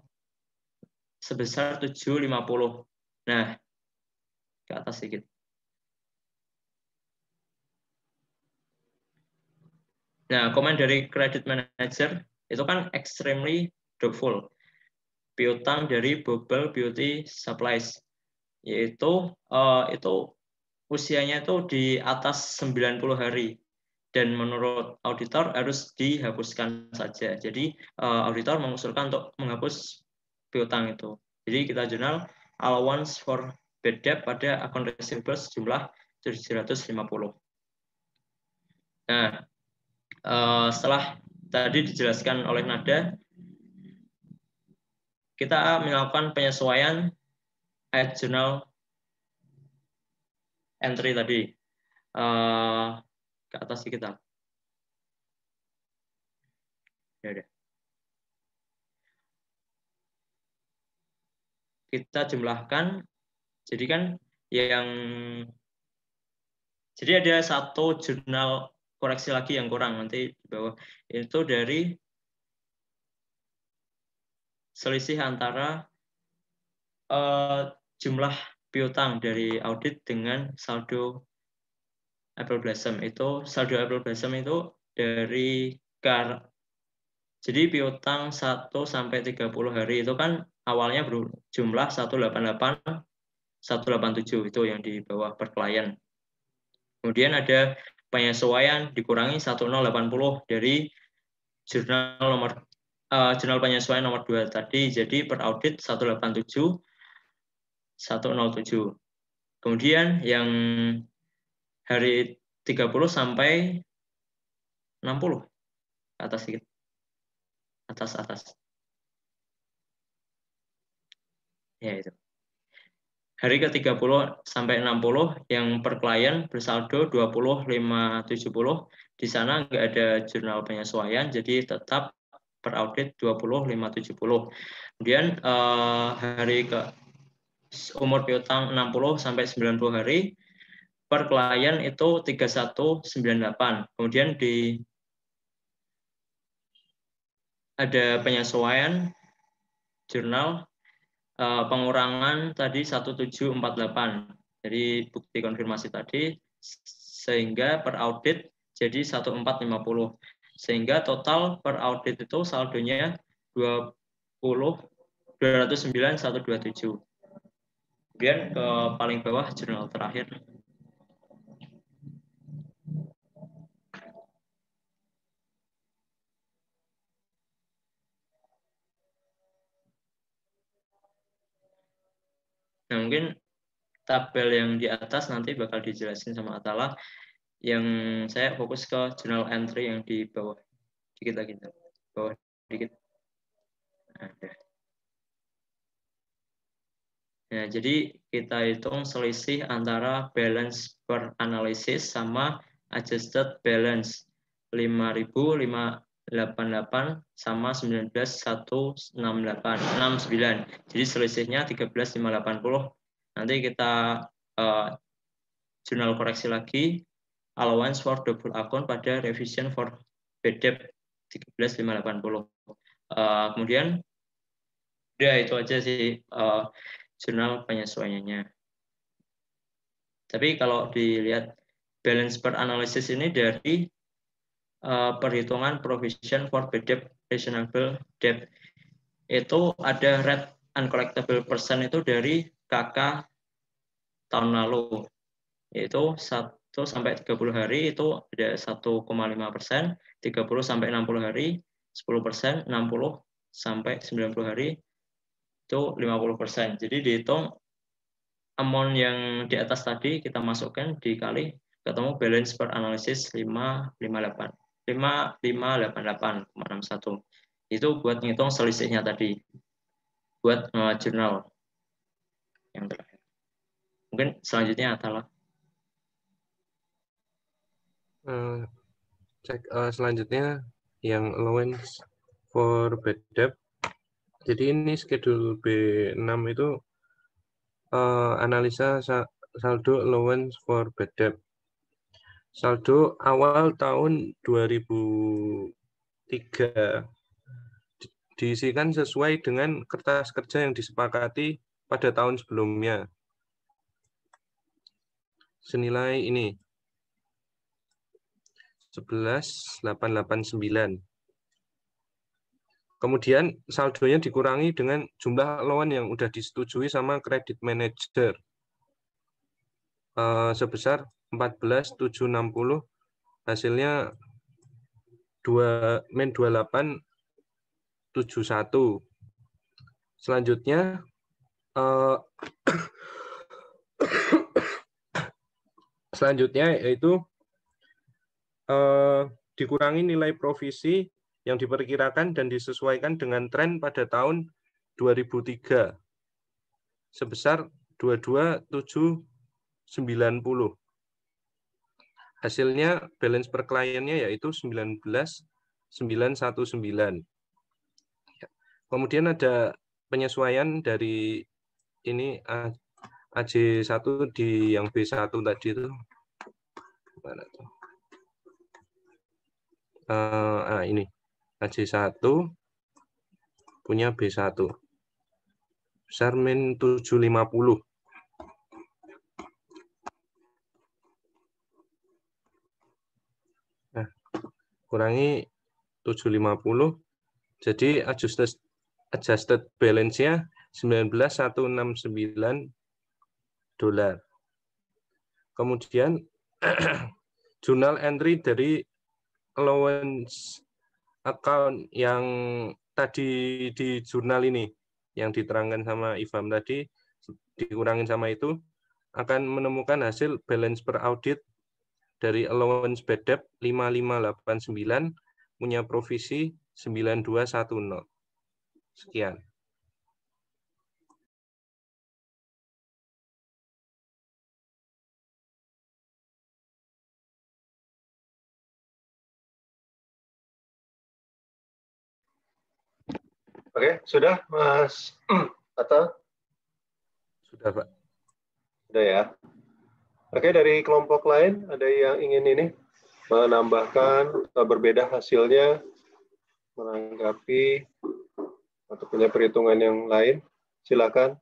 sebesar 750. Nah, ke atas sedikit. Nah, komen dari credit manager itu kan extremely doubtful. Piutang dari Bubble Beauty Supplies, yaitu itu usianya itu di atas 90 hari dan menurut auditor harus dihapuskan saja. Jadi auditor mengusulkan untuk menghapus piutang itu. Jadi kita jurnal allowance for bad debt pada akun receivable sejumlah 750. Nah, setelah tadi dijelaskan oleh Nada, kita melakukan penyesuaian jurnal entry tadi ke atas kita. Ya udah. Kita jumlahkan. Jadi kan jadi ada satu jurnal koreksi lagi yang kurang nanti di bawah. Itu dari selisih antara jumlah piutang dari audit dengan saldo Apple Blossom. Itu saldo Apple Blossom itu dari jadi piutang 1 sampai 30 hari itu kan awalnya berjumlah 188 187 itu yang di bawah per klien. Kemudian ada penyesuaian dikurangi 1080 dari jurnal penyesuaian nomor 2 tadi, jadi per audit 187 107. Kemudian yang hari 30 sampai 60 atas sedikit. Atas. Ya itu. Hari ke-30 sampai 60 yang per klien bersaldo 20.570. Di sana nggak ada jurnal penyesuaian, jadi tetap per audit 20.570. Kemudian hari ke umur piutang 60 sampai 90 hari per klien itu 3198. Kemudian ada penyesuaian jurnal pengurangan tadi 1748. Jadi bukti konfirmasi tadi sehingga per audit jadi 1450. Sehingga total per audit itu saldonya 209.127. Kemudian ke paling bawah jurnal terakhir. Nah, mungkin tabel yang di atas nanti bakal dijelasin sama Atala. Yang saya fokus ke journal entry yang di bawah dikit lagi. Bawah dikit. Ada. Nah, jadi kita hitung selisih antara balance per analysis sama adjusted balance 5.588 sama 19.169. Jadi selisihnya 13.580. Nanti kita jurnal koreksi lagi allowance for double account pada revision for bad debt 13.580. Kemudian udah itu aja sih jurnal penyesuaiannya. Tapi kalau dilihat balance per analysis ini dari perhitungan provision for bad debt reasonable debt, itu ada rate uncollectible percent itu dari KK tahun lalu, yaitu 1 sampai 30 hari itu ada 1,5%, 30 sampai 60 hari 10%, 60 sampai 90 hari itu 50%. Jadi dihitung amount yang di atas tadi kita masukkan dikali ketemu balance per analysis 5.588,61. Itu buat ngitung selisihnya tadi buat jurnal yang terakhir. Mungkin selanjutnya Atala. Selanjutnya yang allowance for bad debt. Jadi ini schedule B6 itu analisa saldo allowance for bad debt. Saldo awal tahun 2003 diisikan sesuai dengan kertas kerja yang disepakati pada tahun sebelumnya. Senilai ini 11.889. Kemudian saldonya dikurangi dengan jumlah allowance yang sudah disetujui sama credit manager sebesar 14.760, hasilnya 2871. Selanjutnya yaitu dikurangi nilai provisi yang diperkirakan dan disesuaikan dengan tren pada tahun 2003 sebesar 22.790. Hasilnya balance per kliennya yaitu 19.919. Kemudian ada penyesuaian dari ini AJ1 di yang B1 tadi itu. Mana tuh? Ini AJ1 punya B1 besar min 750. kurangi 750. Jadi adjusted balance-nya 19.169 dolar. Kemudian journal entry dari allowance account yang tadi di jurnal ini, yang diterangkan sama Ifam tadi, dikurangin sama itu, akan menemukan hasil balance per audit dari allowance bad debt 5589, punya provisi 9210. Sekian. Oke, sudah Mas Atta? Sudah, Pak. Sudah ya. Oke, dari kelompok lain ada yang ingin ini menambahkan atau berbeda hasilnya, menanggapi atau punya perhitungan yang lain? Silakan.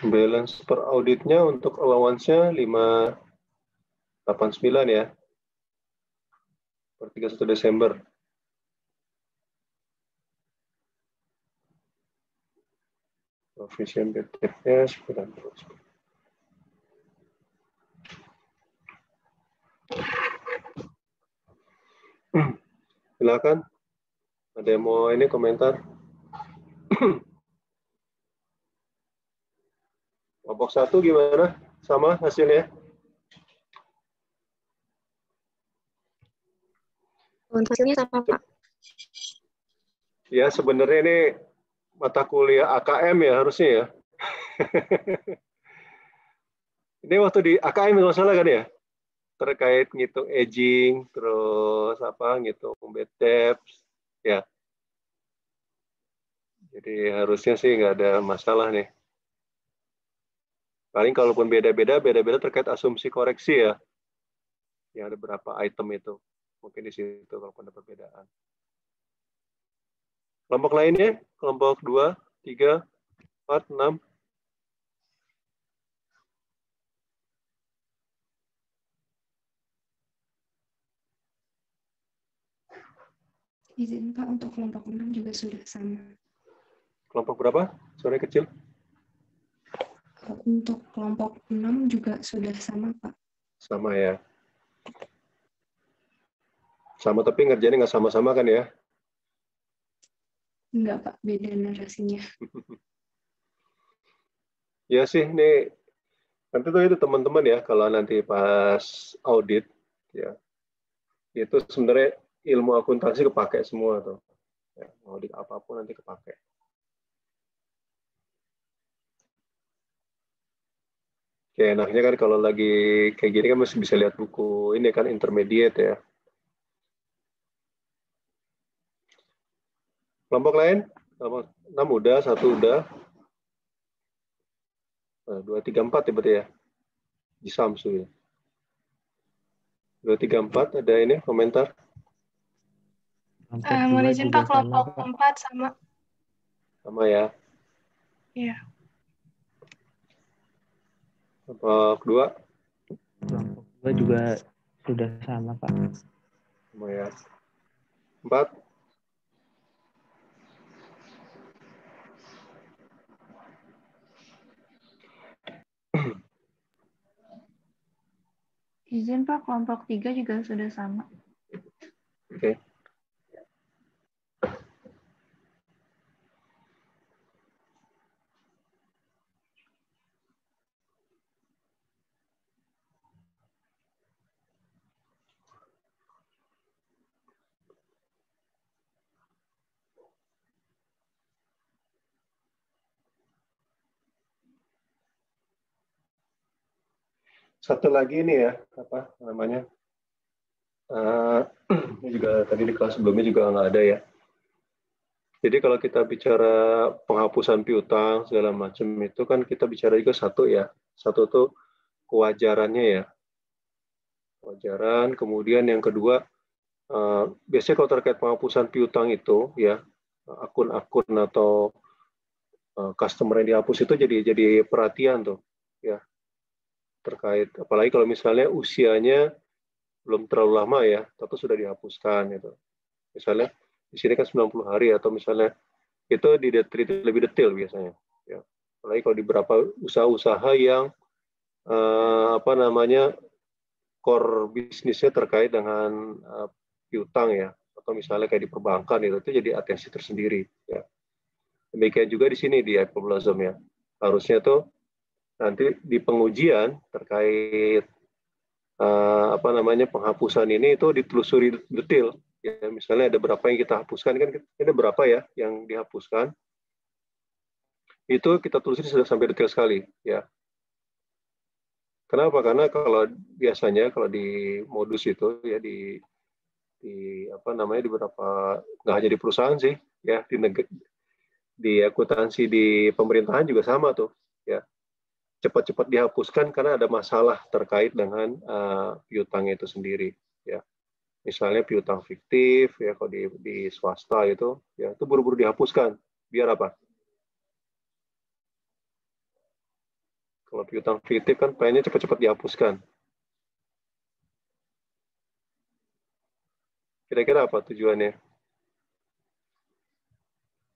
Balance per auditnya untuk allowance-nya 589 ya. Per 31 Desember. Provisi BTF-nya 90. Silakan. Ada yang mau ini komentar? Kelompok 1 gimana? Sama hasilnya? Hasilnya sama, Pak. Ya, sebenarnya ini mata kuliah AKM ya harusnya ya. Ini waktu di AKM nggak salah kan ya? Terkait ngitung aging, terus apa ngitung bad debts, ya. Jadi harusnya sih nggak ada masalah nih. Paling kalaupun beda-beda terkait asumsi koreksi ya. Yang ada berapa item itu. Mungkin di situ kalaupun ada perbedaan. Kelompok lainnya, kelompok 2, 3, 4, 6. Izin Pak, untuk kelompok 6 juga sudah sama. Kelompok berapa? Suara kecil. Untuk kelompok 6 juga sudah sama, Pak. Sama ya. Sama tapi ngerjainnya nggak sama-sama kan ya? Enggak, Pak. Beda narasinya. Ya sih, ini nanti tuh itu teman-teman ya, kalau nanti pas audit, ya itu sebenarnya ilmu akuntansi kepake semua tuh. Ya, audit apapun nanti kepake. Kayak enaknya kan kalau lagi kayak gini kan masih bisa lihat buku ini kan intermediate ya. Kelompok lain? Kelompok 6 udah, 1 udah. 2, 3, 4 ya berarti ya. Di Samsu ya. 2, 3, 4 ada ini komentar? Mohon izin Pak, kelompok 4 sama. Sama ya. Iya. Kelompok 2? Kelompok 2 juga sudah sama, Pak. Sama ya. 4? Izin Pak, kelompok 3 juga sudah sama. Oke. Satu lagi ini ya, apa namanya? Ini juga tadi di kelas sebelumnya juga nggak ada ya. Jadi kalau kita bicara penghapusan piutang segala macam itu kan kita bicara juga satu ya. Satu tuh kewajarannya ya. Kewajaran, kemudian yang kedua, biasanya kalau terkait penghapusan piutang itu ya, akun-akun atau customer yang dihapus itu jadi perhatian tuh ya. Terkait, apalagi kalau misalnya usianya belum terlalu lama ya, tapi sudah dihapuskan gitu. Misalnya di sini kan 90 hari atau misalnya itu diteliti lebih detail biasanya ya. Apalagi kalau di beberapa usaha-usaha yang core bisnisnya terkait dengan piutang ya, atau misalnya kayak di perbankan itu jadi atensi tersendiri ya. Demikian juga di sini di Apple Blossom ya. Harusnya tuh nanti di pengujian terkait penghapusan ini itu ditelusuri detail ya. Misalnya ada berapa yang kita hapuskan, kan ada berapa ya yang dihapuskan, itu kita telusuri sudah sampai detail sekali ya. Kenapa? Karena kalau biasanya kalau di modus itu ya di beberapa, nggak hanya di perusahaan sih ya, di akuntansi di pemerintahan juga sama tuh ya, cepat-cepat dihapuskan karena ada masalah terkait dengan piutang itu sendiri ya. Misalnya piutang fiktif ya, kalau di swasta itu ya, itu buru-buru dihapuskan. Biar apa? Kalau piutang fiktif kan pengennya cepat-cepat dihapuskan. Kira-kira apa tujuannya?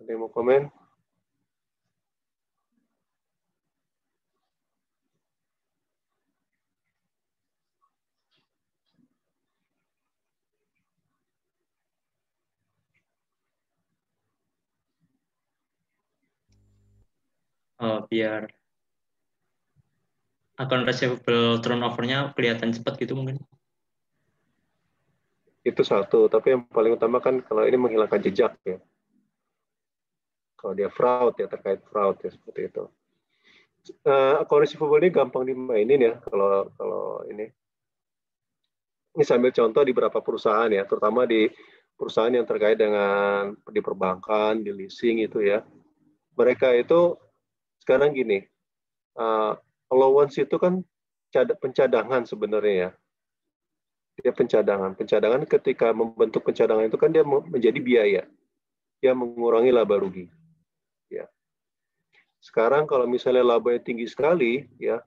Ada yang mau komen? Biar akun receivable turnover-nya kelihatan cepat gitu mungkin. Itu satu, tapi yang paling utama kan kalau ini menghilangkan jejak ya. Kalau dia fraud ya, terkait fraud ya, seperti itu. Akun receivable ini gampang dimainin ya kalau ini. Ini sambil contoh di beberapa perusahaan ya, terutama di perusahaan yang terkait dengan di perbankan, di leasing itu ya. Mereka itu sekarang gini, allowance itu kan pencadangan sebenarnya ya. Dia pencadangan. Pencadangan ketika membentuk pencadangan itu kan dia menjadi biaya. Dia mengurangi laba rugi. Ya. Sekarang kalau misalnya labanya tinggi sekali, ya,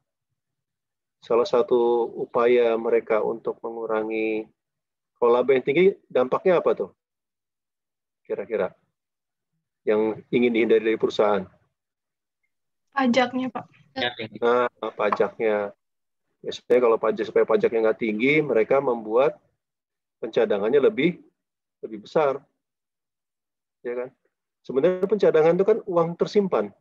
salah satu upaya mereka untuk mengurangi, kalau laba yang tinggi, dampaknya apa tuh? Kira-kira yang ingin dihindari dari perusahaan? Pajaknya, Pak. Nah, pajaknya. Biasanya kalau supaya pajaknya nggak tinggi, mereka membuat pencadangannya lebih besar. Ya kan? Sebenarnya pencadangan itu kan uang tersimpan.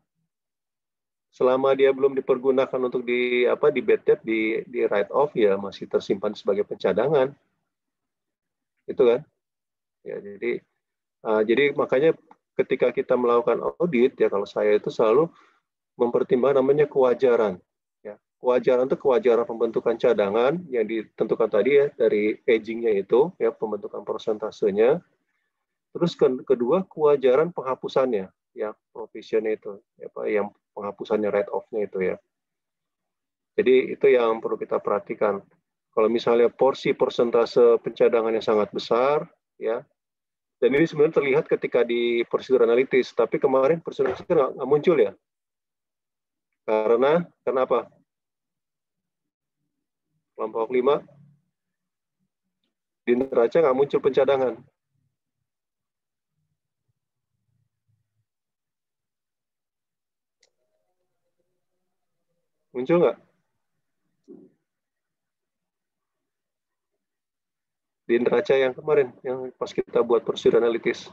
Selama dia belum dipergunakan untuk di bad debt, di write off, ya masih tersimpan sebagai pencadangan. Itu kan? Ya, jadi makanya ketika kita melakukan audit ya, kalau saya itu selalu mempertimbangkan namanya kewajaran. Ya, kewajaran itu kewajaran pembentukan cadangan yang ditentukan tadi ya, dari aging-nya itu ya, pembentukan persentasenya. Terus kedua, kewajaran penghapusannya ya, provision itu yang penghapusannya, write off-nya itu ya. Jadi itu yang perlu kita perhatikan. Kalau misalnya porsi persentase pencadangan yang sangat besar ya, dan ini sebenarnya terlihat ketika di prosedur analitis, tapi kemarin prosedur analitis nggak muncul ya. Karena apa? Kelompok 5 di neraca nggak muncul pencadangan. Muncul nggak? Di neraca yang kemarin, yang pas kita buat prosedur analitis.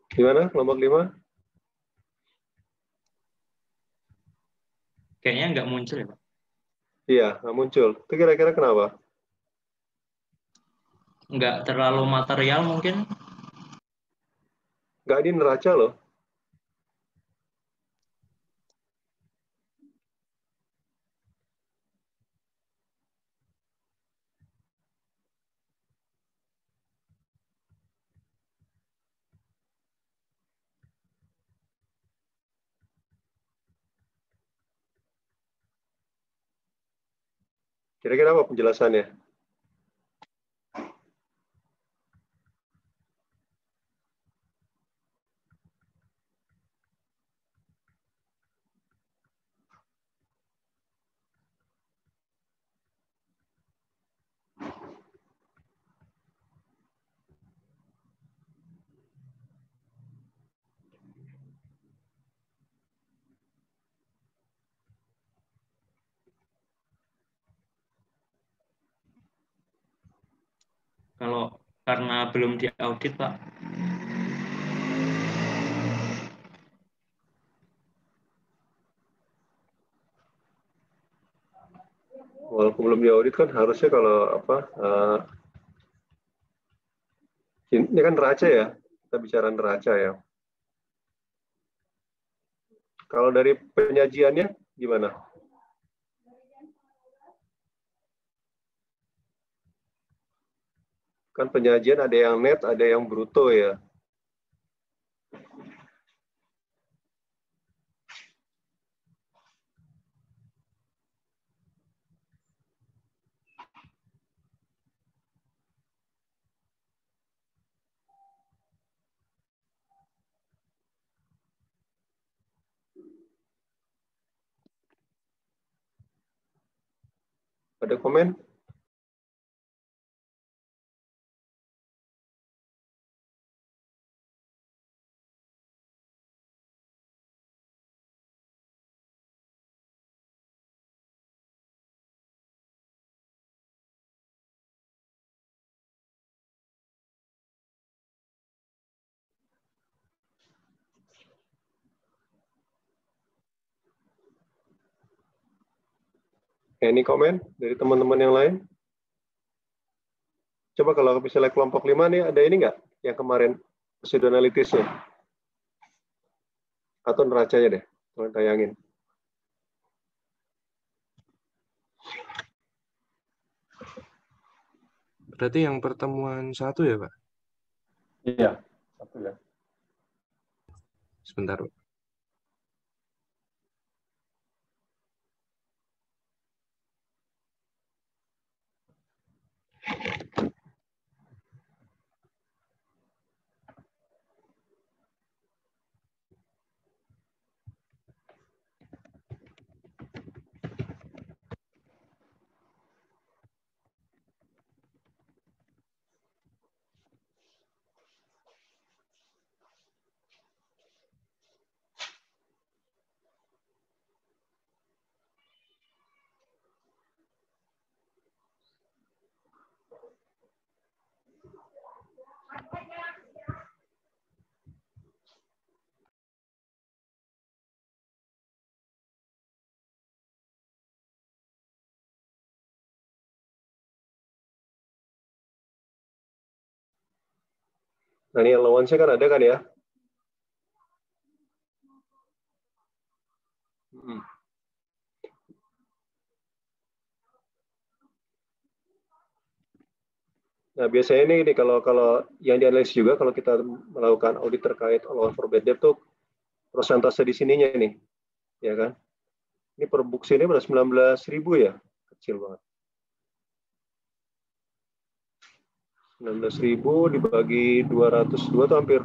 Gimana kelompok 5? Kayaknya nggak muncul ya, Pak. Iya, nggak muncul. Itu kira-kira kenapa? Nggak terlalu material mungkin. Nggak, ini neraca loh. Kira-kira apa penjelasannya? Kalau karena belum diaudit, Pak. Walaupun belum diaudit kan harusnya kalau apa? Ini kan neraca ya, kita bicara neraca ya. Kalau dari penyajiannya gimana? Kan penyajian ada yang net, ada yang bruto ya. Ada komen? Any komen dari teman-teman yang lain? Coba kalau misalnya kelompok 5 nih, ada ini nggak yang kemarin pseudoanalitisnya? Atau neracanya deh, tolong tayangin. Berarti yang pertemuan 1 ya, Pak? Iya, 1 ya. Sebentar, Pak. Nah, ini allowance kan ada kan ya? Nah, biasanya ini kalau yang dianalisis juga kalau kita melakukan audit terkait allowance for bad debt tuh persentase di sininya ini, ya kan? Ini per buku ini pada 19.000 ya, kecil banget. 19.000 dibagi 202 itu hampir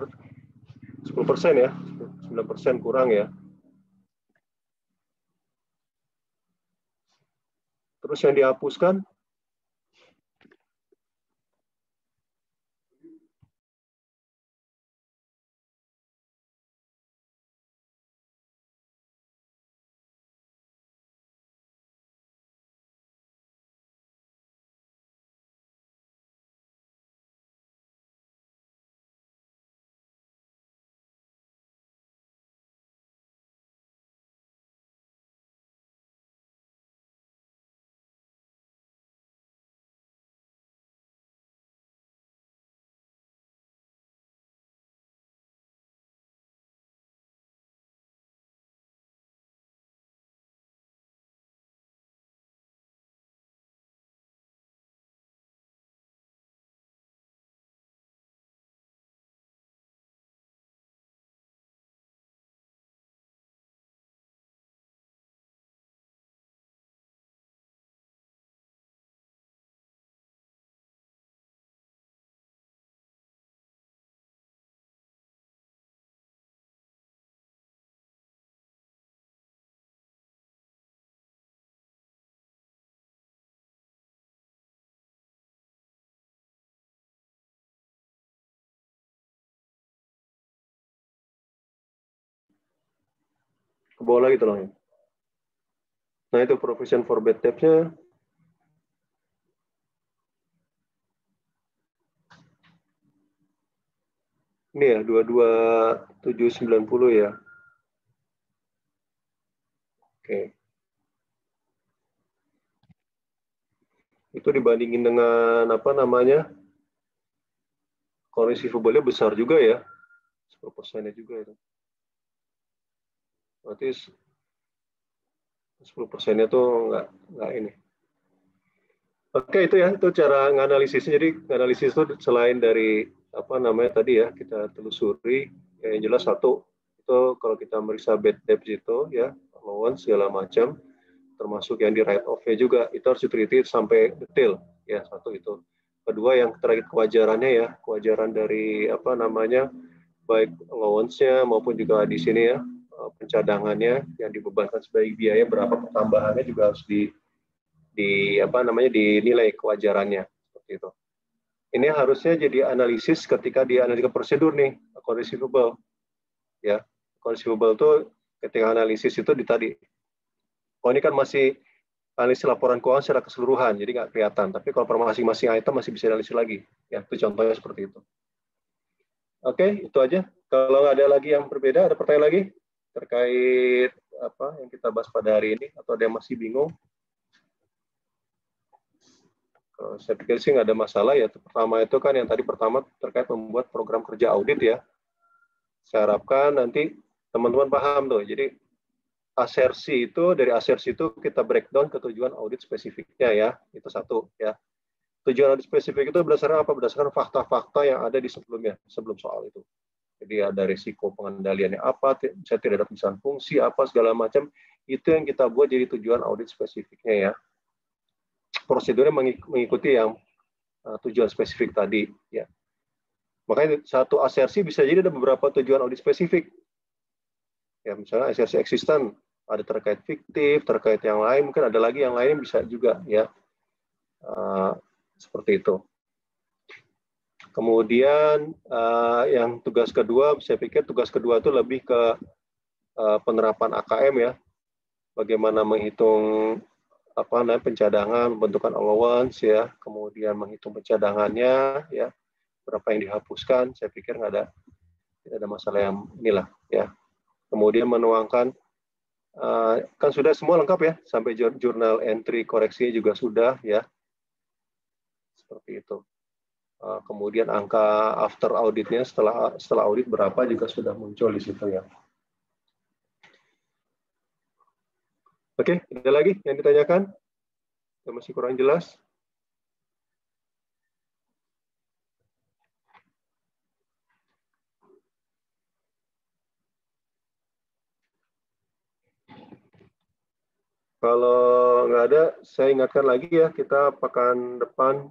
10% ya, 9% kurang ya. Terus yang dihapuskan ke bawah lagi tolong. Nah itu provision for bad debt-nya. Ini ya 22790 ya. Oke. Itu dibandingin dengan apa namanya? Kalau receivable-nya besar juga ya. 10%-nya juga itu. Berarti 10%-nya tuh nggak ini. Oke, itu ya, itu cara nganalisisnya. Jadi analisis itu selain dari apa namanya tadi ya, kita telusuri, ya, yang jelas satu, itu kalau kita meriksa bad debt itu ya, allowance segala macam, termasuk yang di write off-nya juga, itu harus diteliti sampai detail, ya, satu itu. Kedua, yang terakhir kewajarannya ya, kewajaran dari apa namanya, baik allowance-nya maupun juga di sini ya, pencadangannya yang dibebankan sebagai biaya, berapa pertambahannya juga harus di apa namanya dinilai kewajarannya seperti itu. Ini harusnya jadi analisis ketika dia analisa prosedur nih, account receivable. Ya, account receivable itu ketika analisis itu di tadi. Oh ini kan masih analisis laporan keuangan secara keseluruhan, jadi nggak kelihatan. Tapi kalau per masing-masing item masih bisa analisis lagi. Ya, itu contohnya seperti itu. Oke, itu aja. Kalau nggak ada lagi yang berbeda, ada pertanyaan lagi terkait apa yang kita bahas pada hari ini, atau ada yang masih bingung? Saya pikir sih nggak ada masalah ya. Pertama itu kan yang tadi pertama terkait membuat program kerja audit ya. Saya harapkan nanti teman-teman paham tuh. Jadi asersi itu, dari asersi itu kita breakdown ke tujuan audit spesifiknya ya. Itu satu ya. Tujuan audit spesifik itu berdasarkan apa? Berdasarkan fakta-fakta yang ada di sebelumnya, sebelum soal itu. Jadi ada risiko pengendaliannya apa, saya tidak ada pemisahan fungsi apa segala macam. Itu yang kita buat jadi tujuan audit spesifiknya ya. Prosedurnya mengikuti yang tujuan spesifik tadi ya. Makanya satu asersi bisa jadi ada beberapa tujuan audit spesifik. Ya misalnya asersi eksisten, ada terkait fiktif, terkait yang lain, mungkin ada lagi yang lain bisa juga ya. Seperti itu. Kemudian yang tugas kedua, saya pikir tugas kedua itu lebih ke penerapan AKM ya. Bagaimana menghitung apa namanya pencadangan, pembentukan allowance ya, kemudian menghitung pencadangannya ya, berapa yang dihapuskan, saya pikir tidak ada masalah yang inilah ya. Kemudian menuangkan kan sudah semua lengkap ya, sampai jurnal entry koreksinya juga sudah ya, seperti itu. Kemudian angka after auditnya setelah audit berapa juga sudah muncul di situ ya. Oke, ada lagi yang ditanyakan? Yang masih kurang jelas? Kalau nggak ada, saya ingatkan lagi ya, kita pekan depan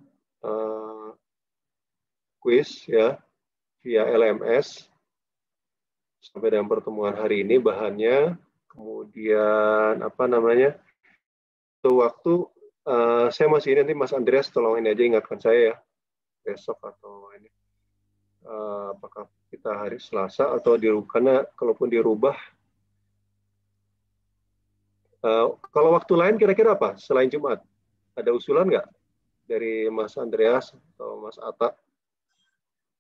quiz ya via LMS. Sampai dengan pertemuan hari ini bahannya, kemudian apa namanya, waktu saya masih ini, nanti Mas Andreas tolong ini aja ingatkan saya ya, besok atau ini apakah kita hari Selasa atau karena kalaupun dirubah kalau waktu lain kira-kira apa selain Jumat, ada usulan nggak dari Mas Andreas atau Mas Atta,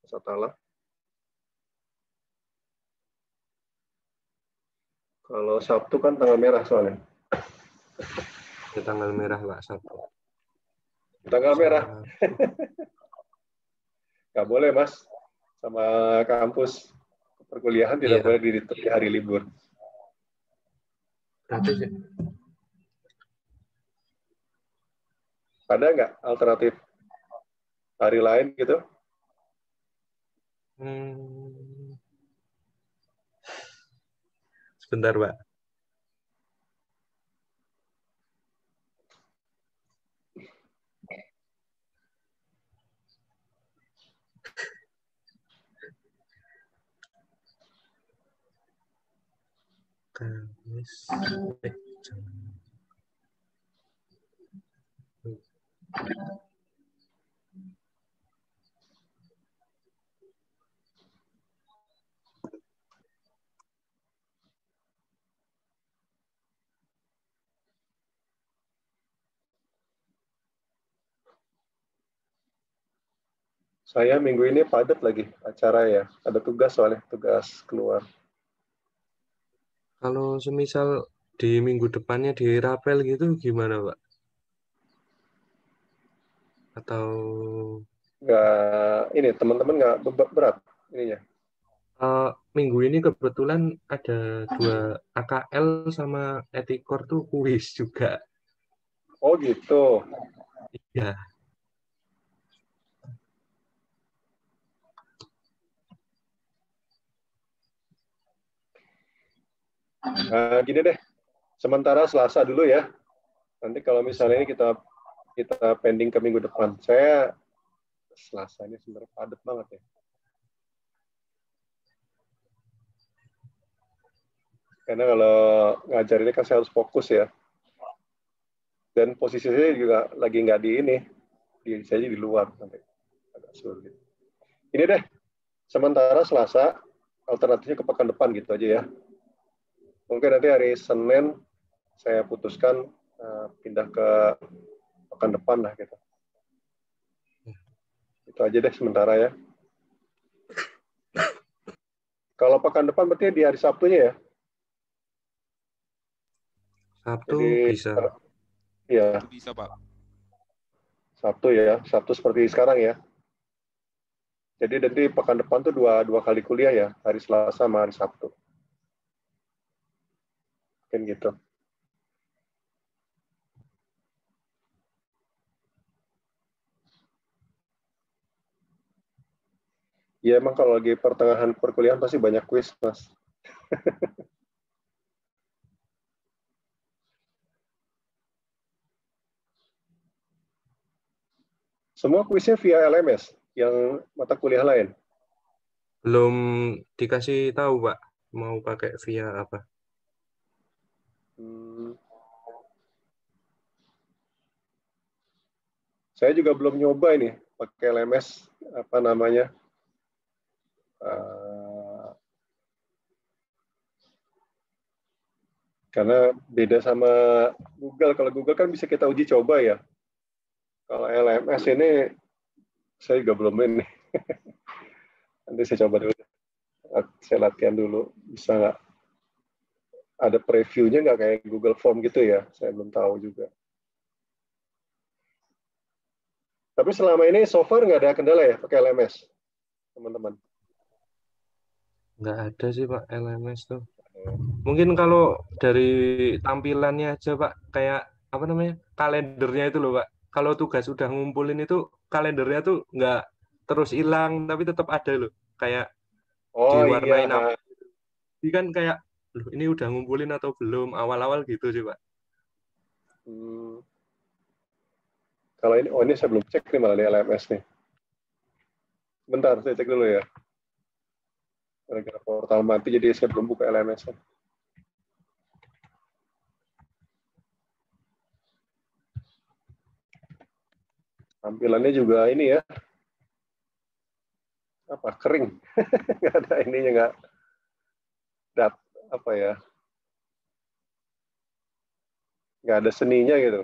Mas Atala? Kalau Sabtu kan tanggal merah soalnya. Ya, tanggal merah Pak, Sabtu. Tanggal merah. Nggak boleh Mas, sama kampus perkuliahan tidak boleh di hari libur. Gratis ya? Ada nggak alternatif hari lain gitu? Sebentar Pak. Kamis. Saya minggu ini padat lagi acara ya. Ada tugas soalnya, tugas keluar. Kalau semisal di minggu depannya di rapel gitu gimana, Pak? Atau Nggak, ini teman-teman nggak berat ininya. minggu ini kebetulan ada 2 AKL sama Etikor tuh kuis juga. Oh gitu. Ya, Nah, gini deh. Sementara Selasa dulu ya. Nanti kalau misalnya ini kita pending ke minggu depan. Saya Selasa ini sebenarnya padat banget ya. Karena kalau ngajar ini kan saya harus fokus ya. Dan posisi saya juga lagi nggak di ini. Saya di luar. Nanti agak sulit. Ini deh. Sementara Selasa, alternatifnya ke pekan depan gitu aja ya. Mungkin nanti hari Senin saya putuskan pindah ke pekan depan lah gitu. Itu aja deh sementara ya. Kalau pekan depan berarti di hari Sabtunya ya? Sabtu Jadi, bisa. Iya. Bisa, Pak. Sabtu ya. Sabtu seperti sekarang ya. Jadi nanti pekan depan tuh dua kali kuliah ya. Hari Selasa sama hari Sabtu. Mungkin gitu. Ya emang kalau lagi pertengahan perkuliahan pasti banyak kuis, Mas. Semua kuisnya via LMS, yang mata kuliah lain. Belum dikasih tahu, Pak, mau pakai via apa. Saya juga belum nyoba ini pakai LMS apa namanya. Karena beda sama Google. Kalau Google kan bisa kita uji coba ya. Kalau LMS ini saya juga belum ini. Nanti saya coba dulu. Saya latihan dulu. Bisa nggak? Ada previewnya nggak kayak Google Form gitu ya? Saya belum tahu juga. Tapi selama ini so far nggak ada kendala ya pakai LMS, teman-teman? Nggak ada sih, Pak, LMS tuh. Mungkin kalau dari tampilannya aja, Pak, kayak apa namanya, kalendernya itu loh, Pak. Kalau tugas udah ngumpulin itu kalendernya tuh nggak terus hilang, tapi tetap ada loh. Kayak diwarnain apa. Jadi kan kayak, loh ini udah ngumpulin atau belum, awal-awal gitu sih, Pak. Kalau ini, ini saya belum cek nih malah di LMS nih. Bentar, saya cek dulu ya. Gara-gara portal mati, jadi saya belum buka LMS. Tampilannya juga ini ya. Apa, kering. Nggak ada ininya, nggak apa ya. Nggak ada seninya gitu.